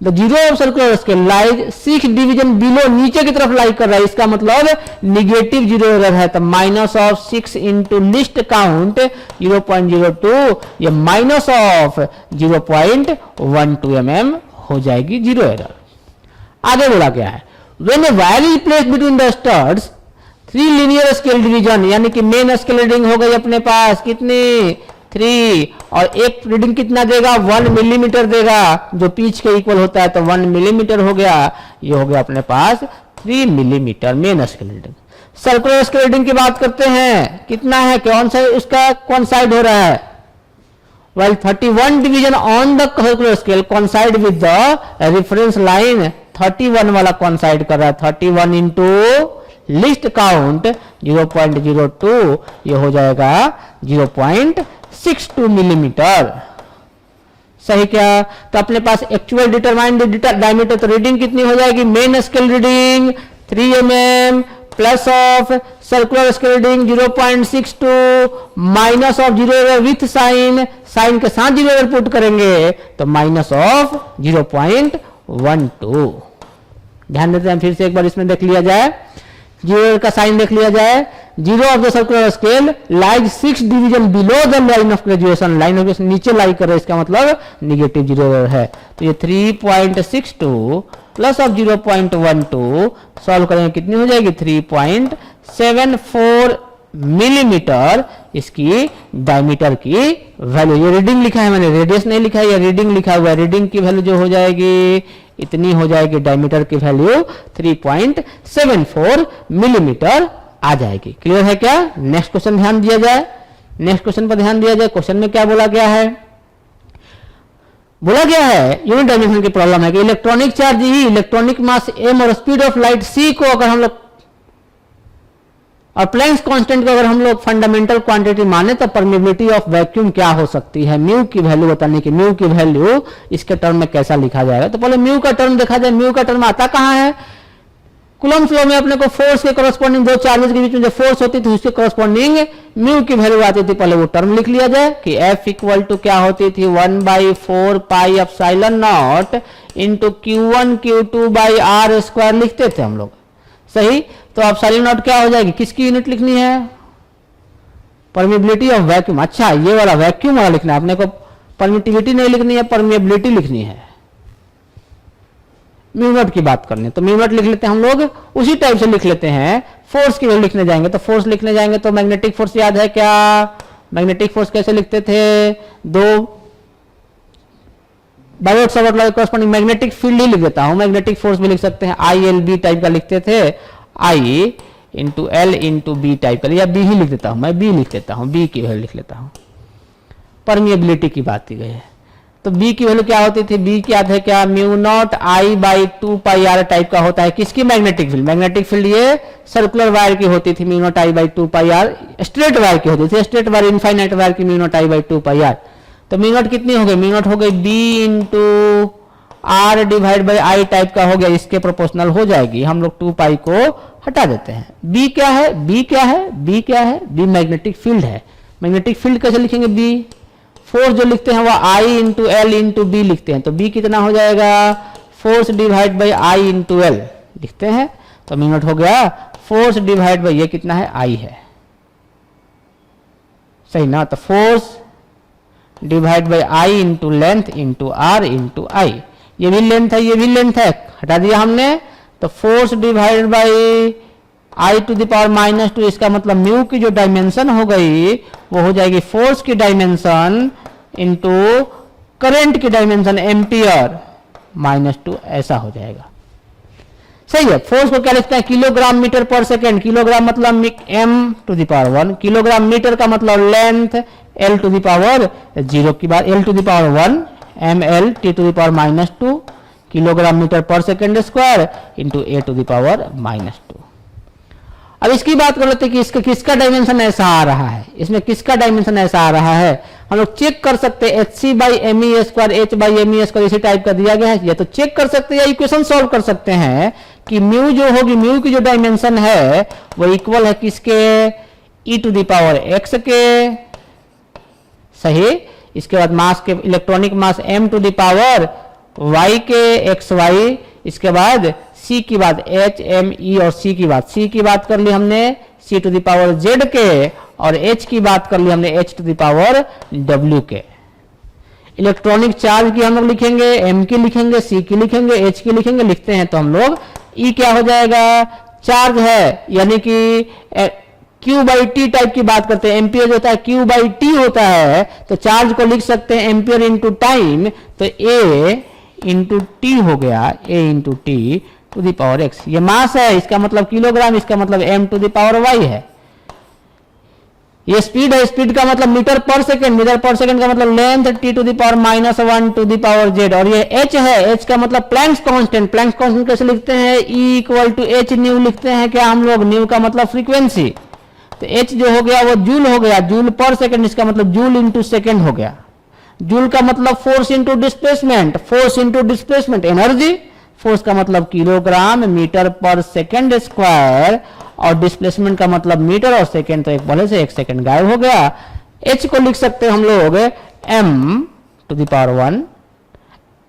The zero of circular scale lies 6 division below, नीचे की तरफ लाइक कर रहा है, इसका मतलब निगेटिव जीरो एरर है, तो minus of 6 into list count 0.02, ये माइनस ऑफ 0.12 mm हो जाएगी जीरो एरर। आगे बोला क्या है, when A wire is placed between the studs 3 linear scale division, यानी कि मेन स्केल रीडिंग हो गई अपने पास कितनी 3, और एक रीडिंग कितना देगा 1 मिलीमीटर देगा, जो पिच के इक्वल होता है, तो 1 मिलीमीटर हो गया, ये हो गया अपने पास 3 millimetre main scale reading. Circular scale reading की बात करते हैं, कितना है, कौन सा उसका कौन साइड हो रहा है, while 31 division on the circular scale coincide with the reference line, 31 वाला coincide कर रहा है, 31 into लिस्ट काउंट 0.02, ये हो जाएगा 0.62 मिलीमीटर। सही क्या, तो अपने पास एक्चुअल डिटरमाइंड डायमीटर, तो रीडिंग कितनी हो जाएगी, main scale reading 3 mm plus of circular scale reading 0.62 minus of zero error with sign, sign के साथ जीरो एरर पुट करेंगे तो माइनस ऑफ 0.12। ध्यान देते हैं, फिर से एक बार इसमें देख लिया जाए, जीरो एरर का साइन देख लिया जाए, zero of the circular scale lies 6 division below the line of graduation, line of graduation नीचे लाई कर रहे हैं, इसका मतलब निगेटिव जीरो एरर है, तो ये 3.62 प्लस ऑफ 0.12 सॉल्व करेंगे कितनी हो जाएगी 3.74 मिलीमीटर इसकी डायमीटर की वैल्यू। ये रीडिंग लिखा है मैंने, रेडियस नहीं लिखा है, ये रीडिंग लिखा हुआ है। रीडिंग की वैल्यू जो हो जाएगी इतनी हो जाएगी, डायमीटर की वैल्यू 3.74 मिलीमीटर आ जाएगी। क्लियर है क्या? नेक्स्ट क्वेश्चन ध्यान दिया जाए, नेक्स्ट क्वेश्चन पर ध्यान दिया जाए। क्वेश्चन में क्या बोला गया है, बोला गया है यूनिट डायमेंशन की प्रॉब्लम है कि इलेक्ट्रॉनिक चार्ज ही, इलेक्ट्रॉनिक मास m और स्पीड ऑफ लाइट c को अगर हम लोग और प्लैंक्स कांस्टेंट को अगर हम लोग फंडामेंटल क्वांटिटी माने तो परमिबिलिटी ऑफ वैक्यूम क्या हो सकती है, म्यू की वैल्यू बताने की। म्यू की वैल्यू इसके टर्म में कैसा लिखा जाएगा, तो पहले म्यू का टर्म देखा जाए। म्यू का टर्म आता कहां है, कूलम्ब फ्लो में अपने को फोर्स के करस्पॉन्डिंग दो चार्जेस के बीच में जो फोर्स होती थी उसके करस्पॉन्डिंग म्यू की वैल्यू आती थी। पहले वो टर्म लिख लिया जाए कि F इक्वल टू क्या होती थी 1/4 pi epsilon not into Q1 Q2 by R square लिखते थे हम लोग। सही, तो एप्सिलॉन नॉट क्या हो जाएगी, किसकी यूनिट लिखनी है, परमिबिलिटी ऑफ वैक्यूम। अच्छा, ये वाला वैक्यूम वाला लिखना है अपने को, परमिटिविटी नहीं लिखनी है, परमिएबिलिटी लिखनी है। म्यू नॉट की बात करनी है तो म्यू नॉट लिख लेते हैं हम लोग, उसी टाइप से लिख लेते हैं। फोर्स की वैल्यू लिखने जाएंगे तो फोर्स लिखने जाएंगे तो मैग्नेटिक फोर्स याद है क्या, मैग्नेटिक फोर्स कैसे लिखते थे, दो Biot Savart law corresponding magnetic field ही लिख देता हूं। मैग्नेटिक फोर्स भी लिख सकते हैं, ILB टाइप का लिखते थे, I into L into B type का, या B ही लिख देता हूं, मैं B लिख देता हूं, B की वैल्यू लिख लेता हूं। परमिएबिलिटी की बात की गई है तो B की वैल्यू क्या होती थी, B की याद है क्या, mu naught I by 2 pi R type का होता है। किसकी, मैग्नेटिक फील्ड। मैग्नेटिक फील्ड ये सर्कुलर वायर की होती थी, mu naught I by 2 pi R। Straight wire की होती थी, स्ट्रेट वायर इनफाइनाइट वायर की mu naught I by 2 pi R। तो म्यू नॉट कितनी हो गई, म्यू नॉट हो गई B into R divide by I type का हो गया, इसके प्रोपोर्शनल हो जाएगी। हम लोग 2 पाई को हटा देते हैं। B क्या है, B क्या है, B क्या है, B मैग्नेटिक फील्ड है। मैग्नेटिक फील्ड कैसे लिखेंगे, B फोर्स जो लिखते हैं वो I into L into B लिखते हैं, तो B कितना हो जाएगा, force divide by I into L लिखते हैं, तो म्यू नॉट हो गया फोर्स डिवाइड बाई ये कितना है, I है। सही ना, तो force divide by I into length into R into I, ये भी लेंथ है, ये भी लेंथ है, हटा दिया हमने, तो force divide by I to the power -2, इसका मतलब म्यू की जो डायमेंशन हो गई वो हो जाएगी फोर्स की डायमेंशन इंटू करंट की डायमेंशन एम्पियर -2, ऐसा हो जाएगा। सही है। फोर्स को क्या लिखते हैं, किलोग्राम मीटर पर सेकेंड। किलोग्राम मतलब m to the power 1, kilogram metre का मतलब length, L to the power 0 की बात, L to the power 1 ml t to the power -2 kilogram metre पर second square into a to the power -2। अब इसकी बात कर लेते हैं कि इसका किसका डायमेंशन ऐसा आ रहा है, इसमें किसका डायमेंशन ऐसा आ रहा है। हम लोग चेक कर सकते हैं HC by ME square H by ME square इसी टाइप का दिया गया है, या तो चेक कर सकते हैं या इक्वेशन सॉल्व कर सकते हैं कि म्यू जो होगी, म्यू की जो डायमेंशन है वो इक्वल है किसके, e to the power x के, सही। इसके बाद मास के, electronic mass m to the power y के xy, इसके बाद c की बात h m e और c की बात कर ली हमने c to the power z के, और h की बात कर ली हमने h to the power w के। इलेक्ट्रॉनिक चार्ज की हम लोग लिखेंगे, m की लिखेंगे, c की लिखेंगे, h की लिखेंगे, लिखते हैं तो हम लोग e क्या हो जाएगा, चार्ज है यानी कि Q बाई टी टाइप की बात करते हैं, एम्पियर होता है Q बाई टी होता है, तो चार्ज को लिख सकते हैं एम्पियर इंटू टाइम, तो A इंटू टी हो गया, A into T to the power x। ये मास है, इसका मतलब किलोग्राम, इसका मतलब m to the power y है। ये स्पीड है, स्पीड का मतलब मीटर पर सेकेंड, मीटर पर सेकेंड का मतलब length t to the power -1 to the power z, और ये h है, h का मतलब प्लैंक्स कांस्टेंट। प्लैंक्स कांस्टेंट कैसे लिखते हैं, E equal to h nu लिखते हैं क्या हम लोग, न्यू का मतलब फ्रीक्वेंसी, तो h जो हो गया वो जूल हो गया, जूल पर सेकेंड, इसका मतलब जूल इंटू सेकेंड हो गया। जूल का मतलब force into displacement, force into displacement energy, force का मतलब किलोग्राम मीटर पर सेकेंड स्क्वायर, और डिस्प्लेसमेंट का मतलब मीटर और सेकेंड, तो एक बोले से एक सेकेंड गायब हो गया। h को लिख सकते हैं हम लोग m to the power 1,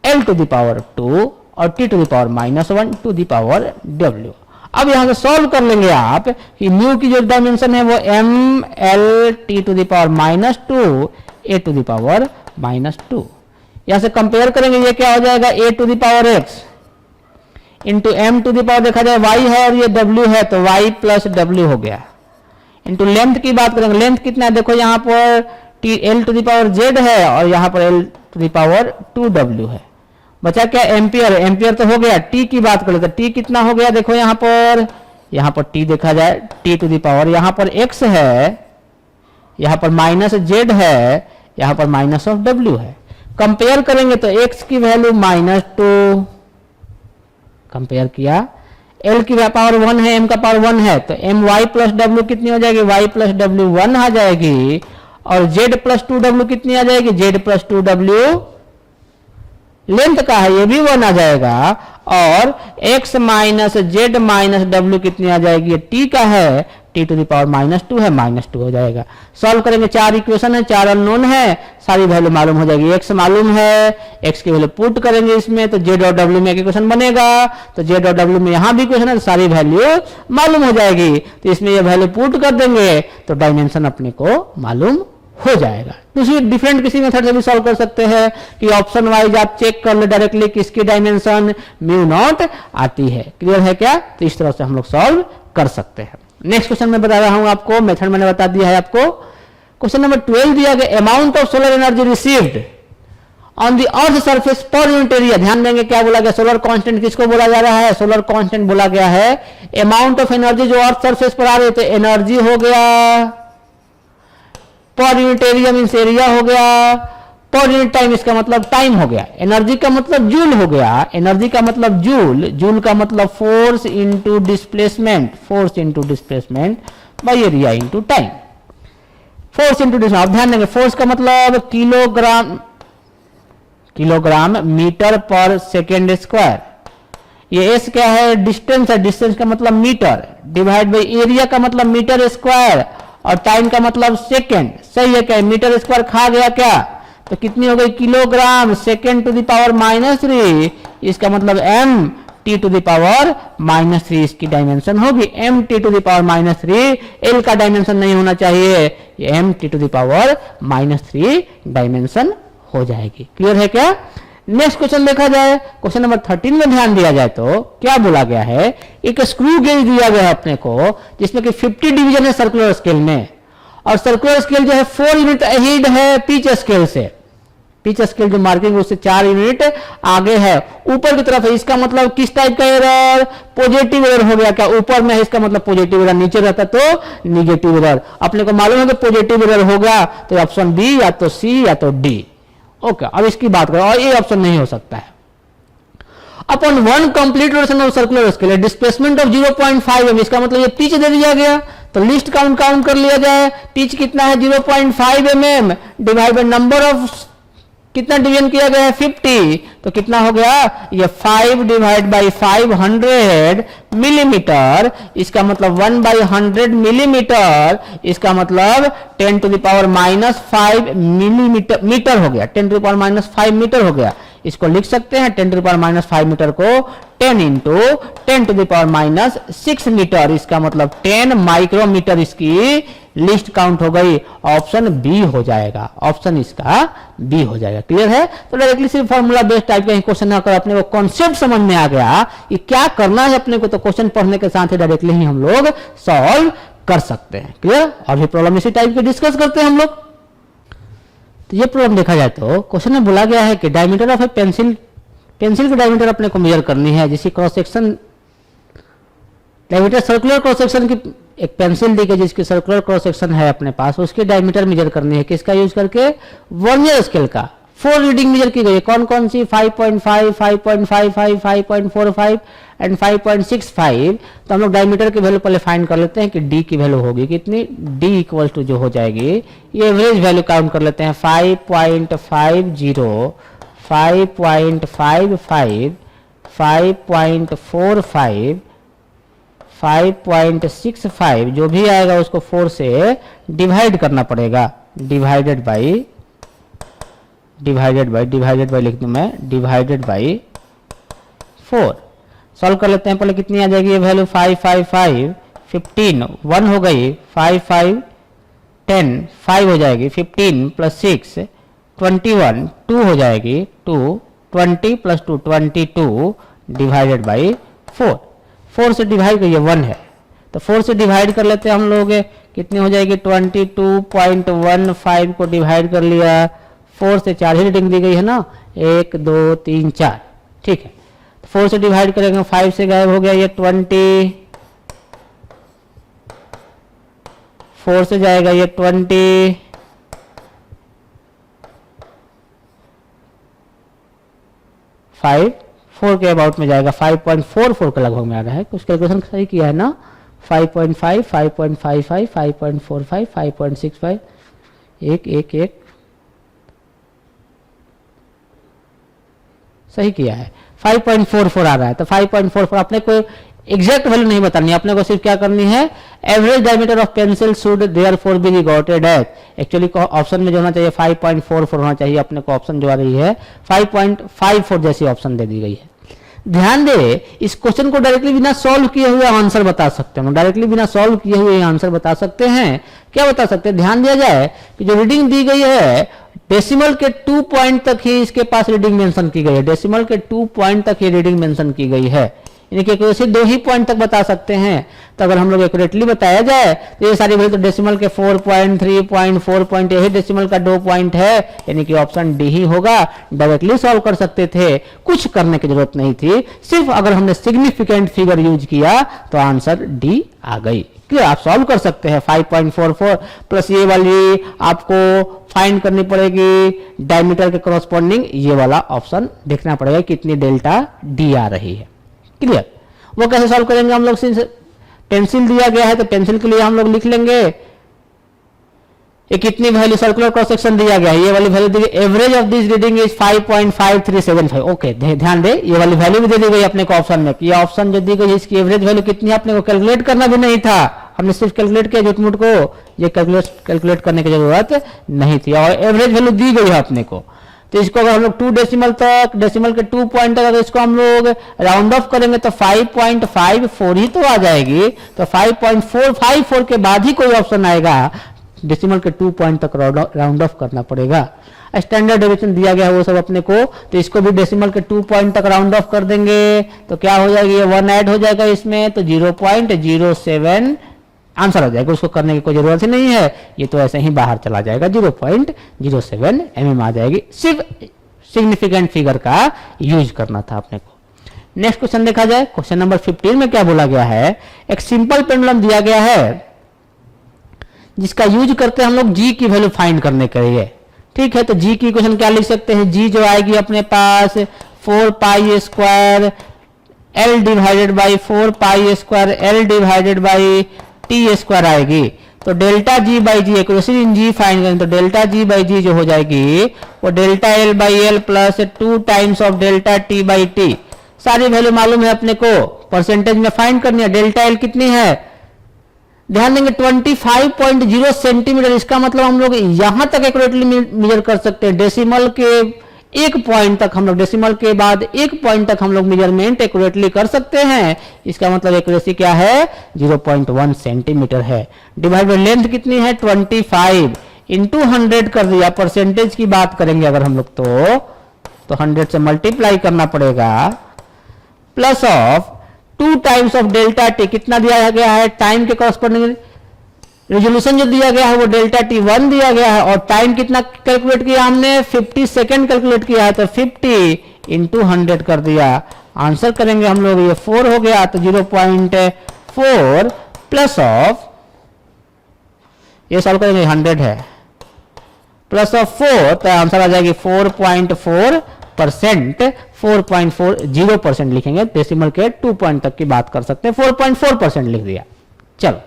l to the power 2 और t to the power -1 to the power w। अब यहां से सॉल्व कर लेंगे आप कि म्यू की जो डायमेंशन है वो m l t to the power -2 a to the power -2। यहां से कंपेयर करेंगे, ये क्या हो जाएगा, a to the power x into m to the power देखा जाए y है और ये w है, तो y प्लस w हो गया। इंटू लेंथ की बात करेंगे, लेंथ कितना है, देखो यहाँ पर l to the power z है और यहाँ पर l to the power 2w है। बचा क्या, एम्पियर, एम्पियर तो हो गया। t की बात करें तो t कितना हो गया, देखो यहाँ पर t देखा जाए t टू द पावर, यहाँ पर x है, यहाँ पर -z है, यहाँ पर -w है। कंपेयर करेंगे तो x की वैल्यू -2, कंपेयर किया, l की पावर 1 है, m का पावर 1 है, तो my प्लस w कितनी हो जाएगी, y प्लस w 1 आ जाएगी, और z प्लस 2w कितनी आ जाएगी, z प्लस 2w लेंथ का है, ये भी 1 आ जाएगा, और x minus Z minus W कितनी आ जाएगी, ये t का है, t टू द पावर -2 है, -2 हो जाएगा। सॉल्व करेंगे, 4 इक्वेशन है, 4 अननोन है, सारी वैल्यू मालूम हो जाएगी। x मालूम है, x की वैल्यू पुट करेंगे इसमें, तो z और w में एक इक्वेशन बनेगा, तो z और w में यहां भी इक्वेशन है, तो सारी वैल्यू मालूम हो जाएगी। तो इसमें ये वैल्यू पुट कर देंगे तो डायमेंशन अपने को मालूम हो जाएगा। दूसरी डिफरेंट किसी मेथड से भी सॉल्व कर सकते हैं कि ऑप्शन वाइज आप चेक कर ले डायरेक्टली किसकी डायमेंशन म्यू नॉट आती है। क्लियर है क्या? तो इस तरह से हम लोग सॉल्व कर सकते हैं। नेक्स्ट क्वेश्चन में बता रहा हूं आपको, मेथड मैंने बता दिया है आपको। क्वेश्चन नंबर 12 दिया गया, amount of solar energy received on the earth surface per unit area. ध्यान देंगे क्या बोला गया, सोलर कांस्टेंट किसको बोला जा रहा है, सोलर कांस्टेंट बोला गया है। अमाउंट ऑफ एनर्जी जो अर्थ सरफेस पर आ रही है, तो एनर्जी हो गया, per unit area means area हो गया, पर यूनिट टाइम इसका मतलब टाइम हो गया। एनर्जी का मतलब जूल हो गया, एनर्जी का मतलब जूल, जूल का मतलब force into displacement, force into displacement by area into time, force into displacement. ध्यान देंगे फोर्स का मतलब किलोग्राम, किलोग्राम मीटर पर सेकेंड स्क्वायर। ये एस क्या है, डिस्टेंस है, डिस्टेंस का मतलब मीटर, डिवाइड बाई एरिया का मतलब मीटर स्क्वायर, और टाइम का मतलब सेकेंड। सही है क्या, मीटर स्क्वायर खा गया क्या, तो कितनी हो गई kilogram second to the power -3, इसका मतलब m t to the power -3 इसकी डायमेंशन होगी। m t to the power -3, l का डायमेंशन नहीं होना चाहिए, ये m t to the power -3 dimension हो जाएगी। क्लियर है क्या? नेक्स्ट क्वेश्चन देखा जाए, क्वेश्चन नंबर 13 में ध्यान दिया जाए तो क्या बोला गया है, एक स्क्रू गेज दिया गया है अपने को जिसमें कि 50 डिवीजन है सर्कुलर स्केल में, और सर्कुलर स्केल जो है 4 यूनिट अहेड है पिच स्केल से। पिच स्केल जो मार्किंग उससे 4 यूनिट आगे है, ऊपर की तरफ है। इसका मतलब किस टाइप का एरर, पॉजिटिव एरर हो गया क्या, ऊपर में है इसका मतलब पॉजिटिव एरर, नीचे रहता तो निगेटिव एरर। अपने को मालूम है कि पॉजिटिव एरर होगा तो ऑप्शन बी या तो सी या तो डी। ओके अब इसकी बात करो, और ये ऑप्शन नहीं हो सकता है। Upon one complete rotation of circular scale, displacement of 0.5 m, इसका मतलब ये पिच दे दिया गया, तो लिस्ट काउंट कर लिया जाए। पिच कितना है 0.5 mm divide by number of, कितना डिवीजन किया गया है 50, तो कितना हो गया ये 5 डिवाइड बाई 500 मिलीमीटर, इसका मतलब 1/100 मिलीमीटर, इसका मतलब 10 to the power -5 millimetre metre हो गया, 10 टू द पावर -5 मीटर हो गया। इसको लिख सकते हैं 10 टू द पावर -5 मीटर को 10 into 10 to the power -6 metre, इसका मतलब 10 माइक्रोमीटर इसकी लिस्ट काउंट हो गई। ऑप्शन बी हो जाएगा, ऑप्शन इसका बी हो जाएगा। क्लियर है? तो डायरेक्टली सिर्फ फॉर्मूला बेस्ड टाइप का क्वेश्चन अगर अपने को कॉन्सेप्ट समझ में आ गया ये क्या करना है अपने को, तो क्वेश्चन पढ़ने के साथ ही डायरेक्टली ही हम लोग सॉल्व कर सकते हैं। क्लियर? और भी प्रॉब्लम इसी टाइप के डिस्कस करते हैं हम लोग। तो ये प्रॉब्लम देखा जाए तो क्वेश्चन में बोला गया है कि डायमीटर ऑफ ए पेंसिल की डायमीटर अपने को मेजर करनी है, जिसकी cross section diameter circular cross section की एक पेंसिल दी गई जिसकी सर्कुलर क्रॉस सेक्शन है अपने पास, उसकी डायमीटर मेजर करनी है। किसका यूज करके? वर्नियर स्केल का। 4 रीडिंग मेजर की गई है। कौन कौन सी? 5.5, 5.55, 5.45 एंड 5.65। तो हम लोग डायमीटर की वैल्यू पहले फाइंड कर लेते हैं कि डी की वैल्यू होगी कितनी। डी इक्वल टू जो हो जाएगी, ये एवरेज वैल्यू काउंट कर लेते हैं 5.50, 5.55, 5.45, 5.65, जो भी आएगा उसको 4 से डिवाइड करना पड़ेगा। डिवाइडेड बाई लिख दूं मैं, डिवाइडेड बाई 4। सॉल्व कर लेते हैं। पहले कितनी आ जाएगी ये वैल्यू 555, 15, 1 हो गई, 5 5 10, 5 हो जाएगी, 15 + 6 21, 2 हो जाएगी, 2 20 + 2 22 डिवाइडेड बाई 4। 4 से डिवाइड करिए 1 है, तो 4 से डिवाइड कर लेते हैं हम लोग, कितनी हो जाएगी 22.15 को डिवाइड कर लिया। 4 से 4 ही रीडिंग दी गई है ना, 1 2 3 4, ठीक है। 4 से डिवाइड करेंगे, 5 से गायब हो गया ये 20, 4 से जाएगा ये 20, 5 4 के अबाउट में जाएगा, 5.44 के लगभग में आ रहा है। कुछ कैलकुलेशन सही किया है ना। 5.5, 5.55, 5.45, 5.65, 1 1 1 सही किया है। 5.44 आ रहा है, तो 5.44 अपने को एग्जैक्ट वैल्यू नहीं बतानी, अपने को सिर्फ क्या करनी है, average diameter of pencil should therefore be regarded as. Actually option में जो होना चाहिए 5.44 होना चाहिए, अपने को ऑप्शन जो आ रही है 5.54 जैसी ऑप्शन दे दी गई है। ध्यान दे, इस क्वेश्चन को डायरेक्टली बिना सॉल्व किए हुए आंसर बता सकते हैं, डायरेक्टली बिना सॉल्व किए हुए आंसर बता सकते हैं। क्या बता सकते हैं? ध्यान दिया जाए कि जो रीडिंग दी गई है डेसिमल के 2 पॉइंट तक ही इसके पास रीडिंग मेंशन की गई है, डेसिमल के 2 पॉइंट तक ही रीडिंग मेंशन की गई है, यानी कि वैसे 2 ही पॉइंट तक बता सकते हैं। तो अगर हम लोग एक्यूरेटली बताया जाए तो ये सारी वैल्यू तो डेसिमल के 4 पॉइंट, 3 पॉइंट, 4 पॉइंट, यही डेसिमल का 2 पॉइंट है, यानी कि ऑप्शन डी ही होगा। डायरेक्टली सॉल्व कर सकते थे, कुछ करने की जरूरत नहीं थी, सिर्फ अगर हमने सिग्निफिकेंट फिगर यूज किया तो आंसर डी आ गई। क्लियर? आप सॉल्व कर सकते हैं। 5.44 प्लस ये वाली आपको फाइंड करनी पड़ेगी डायमीटर के करस्पॉन्डिंग, ये वाला ऑप्शन देखना पड़ेगा कितनी डेल्टा डी आ रही है। क्लियर? वो कैसे सॉल्व करेंगे हम लोग? पेंसिल दिया गया है तो पेंसिल के लिए हम लोग लिख लेंगे ये कितनी वैल्यू सर्कुलर क्रॉस सेक्शन दिया गया है, ये वाली वैल्यू दी गई, average of this reading is 5.5375। Okay, ध्यान दे, ये वाली वैल्यू भी दे दी गई अपने को ऑप्शन में। ये ऑप्शन जो दी गई इसकी एवरेज वैल्यू कितनी है अपने को कैलकुलेट करना भी नहीं था, हमने सिर्फ कैलकुलेट किया झूठ-मूठ को, ये कैलकुलेट करने की जरूरत नहीं थी, और एवरेज वैल्यू दी गई है अपने को। तो इसको अगर हम लोग 2 डेसिमल तक, डेसिमल के 2 पॉइंट तक अगर इसको हम लोग राउंड ऑफ करेंगे तो 5.54 ही तो आ जाएगी। तो 5.454 के बाद ही कोई ऑप्शन आएगा, डेसिमल के 2 पॉइंट तक राउंड ऑफ करना पड़ेगा। स्टैंडर्ड डेविएशन दिया गया है वो सब अपने को, तो इसको भी डेसिमल के 2 पॉइंट तक राउंड ऑफ कर देंगे तो क्या हो जाएगी, ये 1 ऐड हो जाएगा इसमें, तो 0.07 आंसर हो जाएगा। उसको करने की कोई जरूरत ही नहीं है, ये तो ऐसे ही बाहर चला जाएगा, 0.07 mm आ जाएगी। सिर्फ सिग्निफिकेंट फिगर का यूज करना था अपने को। नेक्स्ट क्वेश्चन देखा जाए, क्वेश्चन नंबर 15 में क्या बोला गया है, एक सिंपल पेंडुलम दिया गया है जिसका यूज करते हम लोग जी की वैल्यू फाइंड करने के लिए। ठीक है, तो जी की इक्वेशन क्या लिख सकते हैं, जी जो आएगी अपने पास 4 pi square L divided by 4 pi square L divided by T square आएगी। तो delta g by g accuracy in g find करें तो डेल्टा जी बाई जी जो हो जाएगी वो delta L by L plus 2 times of delta T by T. सारी value मालूम है अपने को, परसेंटेज में फाइंड करनी है। डेल्टा एल कितनी है, ध्यान देंगे 25.0 सेंटीमीटर। इसका मतलब हम लोग यहां तक एक्यूरेटली मेजर कर सकते हैं, डेसिमल के एक पॉइंट तक हम लोग, डेसिमल के बाद एक पॉइंट तक हम लोग मेजरमेंट एक्यूरेटली कर सकते हैं। इसका मतलब एक्यूरेसी क्या है 0.1 सेंटीमीटर है। डिवाइड बाय लेंथ कितनी है 25 इंटू 100 कर दिया। परसेंटेज की बात करेंगे अगर हम लोग तो 100 से मल्टीप्लाई करना पड़ेगा, plus of 2 times of delta T. कितना दिया गया है टाइम के कॉरस्पॉन्डिंग रेजोल्यूशन जो दिया गया है वो डेल्टा टी 1 दिया गया है, और टाइम कितना कैलकुलेट किया हमने 50 सेकेंड कैलकुलेट किया है, तो 50 इंटू 100 कर दिया। आंसर करेंगे हम लोग, ये 4 हो गया तो 0.4 प्लस ऑफ, ये सॉल्व करेंगे 100 है, प्लस ऑफ 4 तो आंसर आ जाएगी 4.4%। 4.40% लिखेंगे, डेसिमल के 2 पॉइंट तक की बात कर सकते हैं, 4.4% लिख दिया। चलो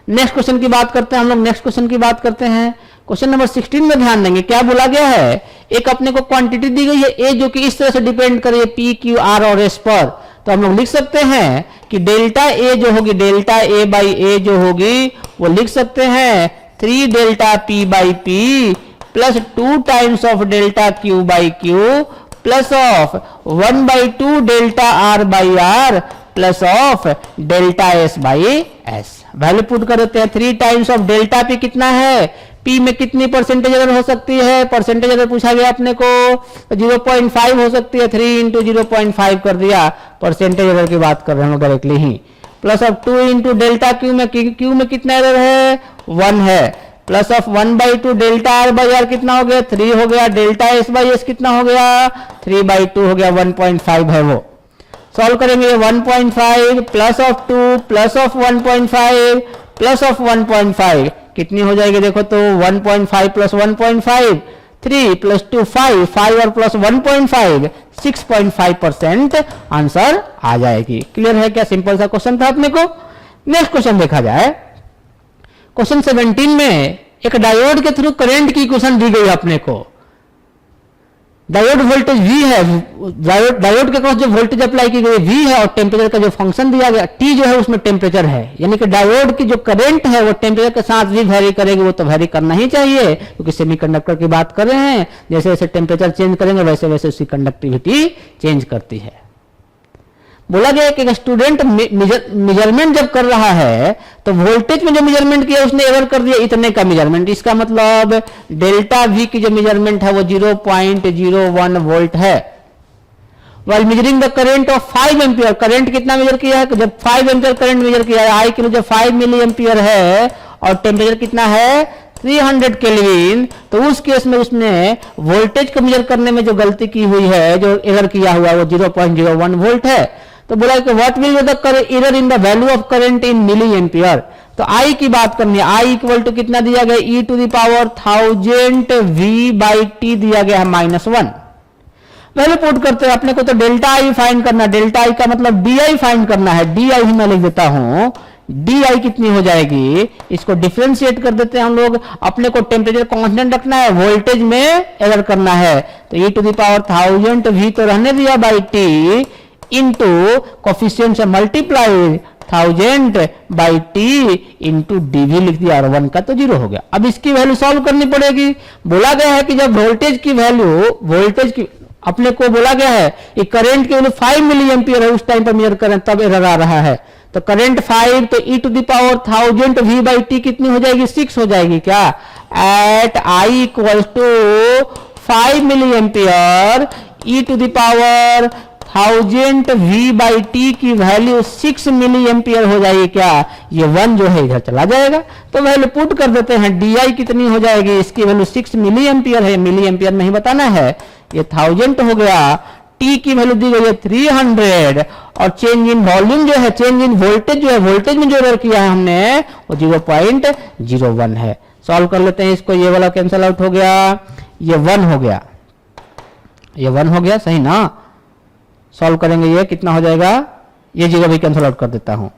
नेक्स्ट क्वेश्चन की बात करते हैं हम लोग। नेक्स्ट क्वेश्चन की बात करते हैं, क्वेश्चन नंबर 16 में ध्यान देंगे क्या बोला गया है। एक अपने को क्वांटिटी दी गई है ए जो कि इस तरह से डिपेंड करे पी क्यू आर और एस पर, तो हम लोग लिख सकते हैं कि डेल्टा ए जो होगी, डेल्टा ए बाई ए जो होगी वो लिख सकते हैं 3 delta P by P plus 2 times of delta Q by Q plus of 1/2 delta R by R plus of delta S by S. Value put कर देते हैं। 3 टाइम्स ऑफ डेल्टा पी कितना है, पी में कितनी परसेंटेज एरर हो सकती है, परसेंटेज एरर पूछा गया अपने को 0.5 हो सकती है, 3 इंटू 0.5 कर दिया, परसेंटेज एरर की बात कर रहे हैं डायरेक्टली ही। Plus of 2 into delta Q में कितना एरर है 1 है, plus of 1/2 delta R by R कितना हो गया 3 हो गया, डेल्टा एस बाई एस कितना हो गया 3/2 हो गया, 1.5 है वो। सॉल्व करेंगे 1.5 plus of 2 plus of 1.5 plus of 1.5 कितनी हो जाएगी देखो तो 1.5 प्लस 1.5 3 प्लस 2 5 5 और प्लस 1.5 6.5% आंसर आ जाएगी। क्लियर है क्या, सिंपल सा क्वेश्चन था अपने को। नेक्स्ट क्वेश्चन देखा जाए, क्वेश्चन 17 में एक डायोड के थ्रू करंट की इक्वेशन दी गई अपने को। डायोड वोल्टेज V है, डायोड के क्रॉस जो वोल्टेज अप्लाई की गई V है, और टेम्परेचर का जो फंक्शन दिया गया T जो है उसमें टेम्परेचर है, यानी कि डायोड की जो करंट है वो टेम्परेचर के साथ भी वेरी करेगी, वो तो वेरी करना ही चाहिए क्योंकि सेमीकंडक्टर की बात कर रहे हैं। जैसे जैसे टेम्परेचर चेंज करेंगे वैसे वैसे उसकी कंडक्टिविटी चेंज करती है। बोला गया कि स्टूडेंट मेजरमेंट जब कर रहा है तो वोल्टेज में जो मेजरमेंट किया उसने एरर कर दिया इतने का मेजरमेंट, इसका मतलब डेल्टा वी की जो मेजरमेंट है वो 0.01 वोल्ट है। While measuring the current of 5 ampere, current कितना मेजर किया है, जब 5 एम्पियर करंट मेजर किया है, आई किलो जब 5 मिली एम्पियर है और टेम्परेचर कितना है 300 केल्विन, तो उस केस में उसने वोल्टेज को मेजर करने में जो गलती की हुई है, जो एरर किया हुआ है वो 0.01 वोल्ट है। तो बोला कि what will be the error in the value of current in milli ampere, तो आई की बात करनी है। आई इक्वल टू कितना दिया गया e to the power 1000 v by T दिया गया है -1। वैल्यू पुट करते हैं अपने को, तो डेल्टा आई फाइंड करना, डेल्टा आई का मतलब डी आई फाइंड करना है, डी आई मैं लिख देता हूं, डी आई कितनी हो जाएगी, इसको डिफरेंशिएट कर देते हैं हम लोग। अपने को टेम्परेचर कांस्टेंट रखना है, वोल्टेज में एरर करना है, तो e to the power 1000 v तो रहने दिया बाई टी इंटू कोफिशिएंट से multiply 1000 by T into DV लिख दिया और 1 का तो 0 हो गया। अब इसकी वैल्यू सॉल्व करनी पड़ेगी। बोला गया है कि जब वोल्टेज की वैल्यू, वोल्टेज की अपने को बोला गया है कि करंट की वैल्यू 5 मिली एम्पियर है, उस टाइम पर मेजर करें तब एरर आ रहा है, तो करंट 5 तो e to the power 1000 v by T कितनी हो जाएगी 6 हो जाएगी क्या, at I equal to 5 milli ampere e to the power 1000 v by T की वैल्यू 6 मिली एम्पियर हो जाएगी क्या, ये 1 जो है इधर चला जाएगा, तो वैल्यू पुट कर देते हैं। डी आई कितनी हो जाएगी, इसकी वैल्यू 6 मिली एम्पियर है, मिली एम्पियर नहीं बताना है, ये 1000 हो गया, टी की वैल्यू दी गई है 300, और चेंज इन वॉल्यूम जो है, चेंज इन वोल्टेज जो है, वोल्टेज में जो एरर किया है हमने वो 0.01 है। सॉल्व कर लेते हैं इसको, ये वाला कैंसिल आउट हो गया, ये 1 हो गया, ये 1 हो गया, सही ना, सॉल्व करेंगे ये कितना हो जाएगा, ये 0 भी कैंसिल आउट कर देता हूं,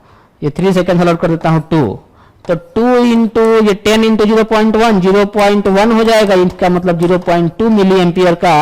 ये 3 से कैंसिल आउट कर देता हूं 2, तो 2 इंटू ये 10 इंटू 0.1 0.1 हो जाएगा, इसका मतलब 0.2 मिली एम्पियर का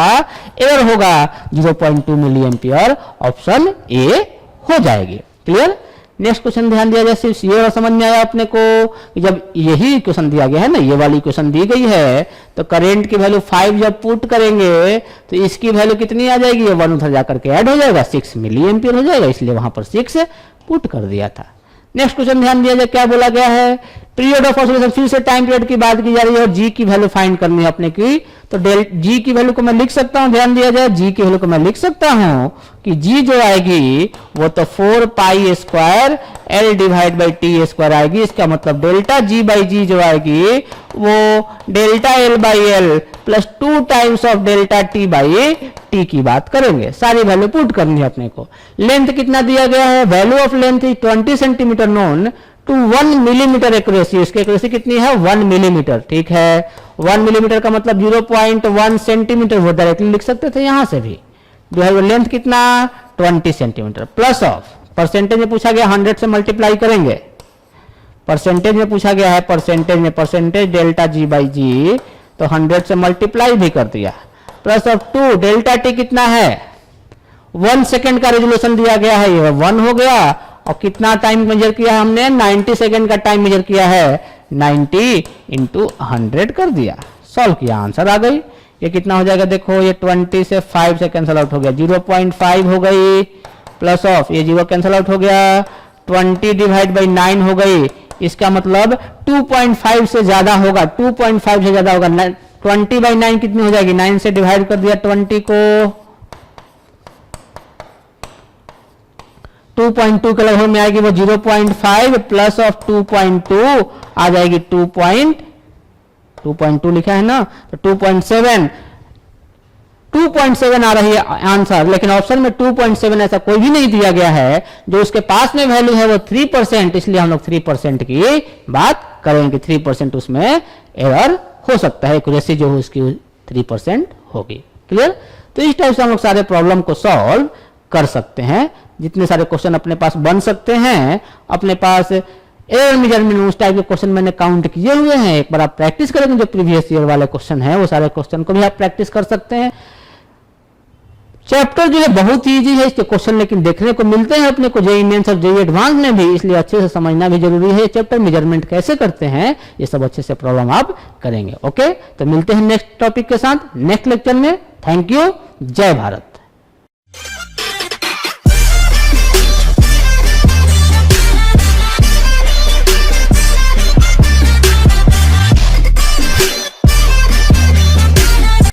एरर होगा, 0.2 मिली एम्पियर ऑप्शन ए हो जाएगी। क्लियर। नेक्स्ट क्वेश्चन ध्यान दिया जाए, सिर्फ ये समझ में आया अपने को कि जब यही क्वेश्चन दिया गया है ना, ये वाली क्वेश्चन दी गई है, तो करंट की वैल्यू 5 जब पुट करेंगे तो इसकी वैल्यू कितनी आ जाएगी, ये 1 उधर जाकर के ऐड हो जाएगा, 6 मिली एम्पियर हो जाएगा, इसलिए वहां पर 6 पुट कर दिया था। नेक्स्ट क्वेश्चन ध्यान दिया जाए, क्या बोला गया है, पीरियड ऑफ ऑसिलेशन, फिर से टाइम पीरियड की बात की जा रही है और जी की वैल्यू फाइंड करनी है अपने की, तो जी की वैल्यू को मैं लिख सकता हूं, ध्यान दिया जाए, जी की वैल्यू को मैं लिख सकता हूं कि जी जो आएगी वो तो 4 pi square L divide by T square आएगी, इसका मतलब डेल्टा जी बाई जी जो आएगी वो delta L by L plus 2 times of delta T by T की बात करेंगे, सारी वैल्यू पुट करनी है अपने को। लेंथ कितना दिया गया है, value of length is 20 centimetre known to 1 millimetre accuracy, इसकी एक्यूरेसी कितनी है 1 मिलीमीटर, ठीक है। 1 मिलीमीटर का मतलब 0.1 सेंटीमीटर, वो डायरेक्टली लिख सकते थे यहां से भी। लेंथ कितना 20 सेंटीमीटर, प्लस ऑफ परसेंटेज में पूछा गया 100 से मल्टीप्लाई करेंगे, परसेंटेज में पूछा गया है, परसेंटेज डेल्टा जी बाई जी, तो 100 से मल्टीप्लाई भी कर दिया, प्लस ऑफ 2 डेल्टा टी कितना है 1 सेकेंड का रेजोल्यूशन दिया गया है, ये 1 हो गया, और कितना टाइम मेजर किया है हमने 90 सेकेंड का टाइम मेजर किया है, 90 इंटू 100 कर दिया, सॉल्व किया, आंसर आ गई। ये कितना हो जाएगा देखो, ये 20 से 5 से कैंसिल आउट हो गया, 0.5 हो गई, प्लस ऑफ ये 0 कैंसिल आउट हो गया, 20 डिवाइड बाई 9 हो गई, इसका मतलब 2.5 से ज्यादा होगा, 2.5 से ज्यादा होगा, 20 बाई 9 कितनी हो जाएगी, 9 से डिवाइड कर दिया 20 को, 2.2 के लगभग में आएगी वो 0.5 प्लस ऑफ 2.2 आ जाएगी 2.2 लिखा है ना, तो 2.7 आ रही है आंसर, लेकिन ऑप्शन में 2.7 ऐसा कोई भी नहीं दिया गया है, जो उसके पास में वैल्यू है वो 3%, इसलिए हम लोग 3% की बात करेंगे, 3% उसमें एरर हो सकता है, एक्यूरेसी जो उसकी 3% होगी। क्लियर। तो इस टाइप से हम लोग सारे प्रॉब्लम को सॉल्व कर सकते हैं, जितने सारे क्वेश्चन अपने पास बन सकते हैं, अपने पास एरर मेजरमेंट उस टाइप के क्वेश्चन मैंने काउंट किए हुए हैं, एक बार आप प्रैक्टिस करेंगे, जो प्रीवियस ईयर वाले क्वेश्चन है वो सारे क्वेश्चन को भी आप प्रैक्टिस कर सकते हैं। चैप्टर जो है बहुत इजी है, इसके क्वेश्चन लेकिन देखने को मिलते हैं अपने को जेईई मेंस और जेईई एडवांस में भी, इसलिए अच्छे से समझना भी जरूरी है। चैप्टर मेजरमेंट कैसे करते हैं ये सब अच्छे से प्रॉब्लम आप करेंगे। ओके, तो मिलते हैं नेक्स्ट टॉपिक के साथ नेक्स्ट लेक्चर में। थैंक यू, जय भारत।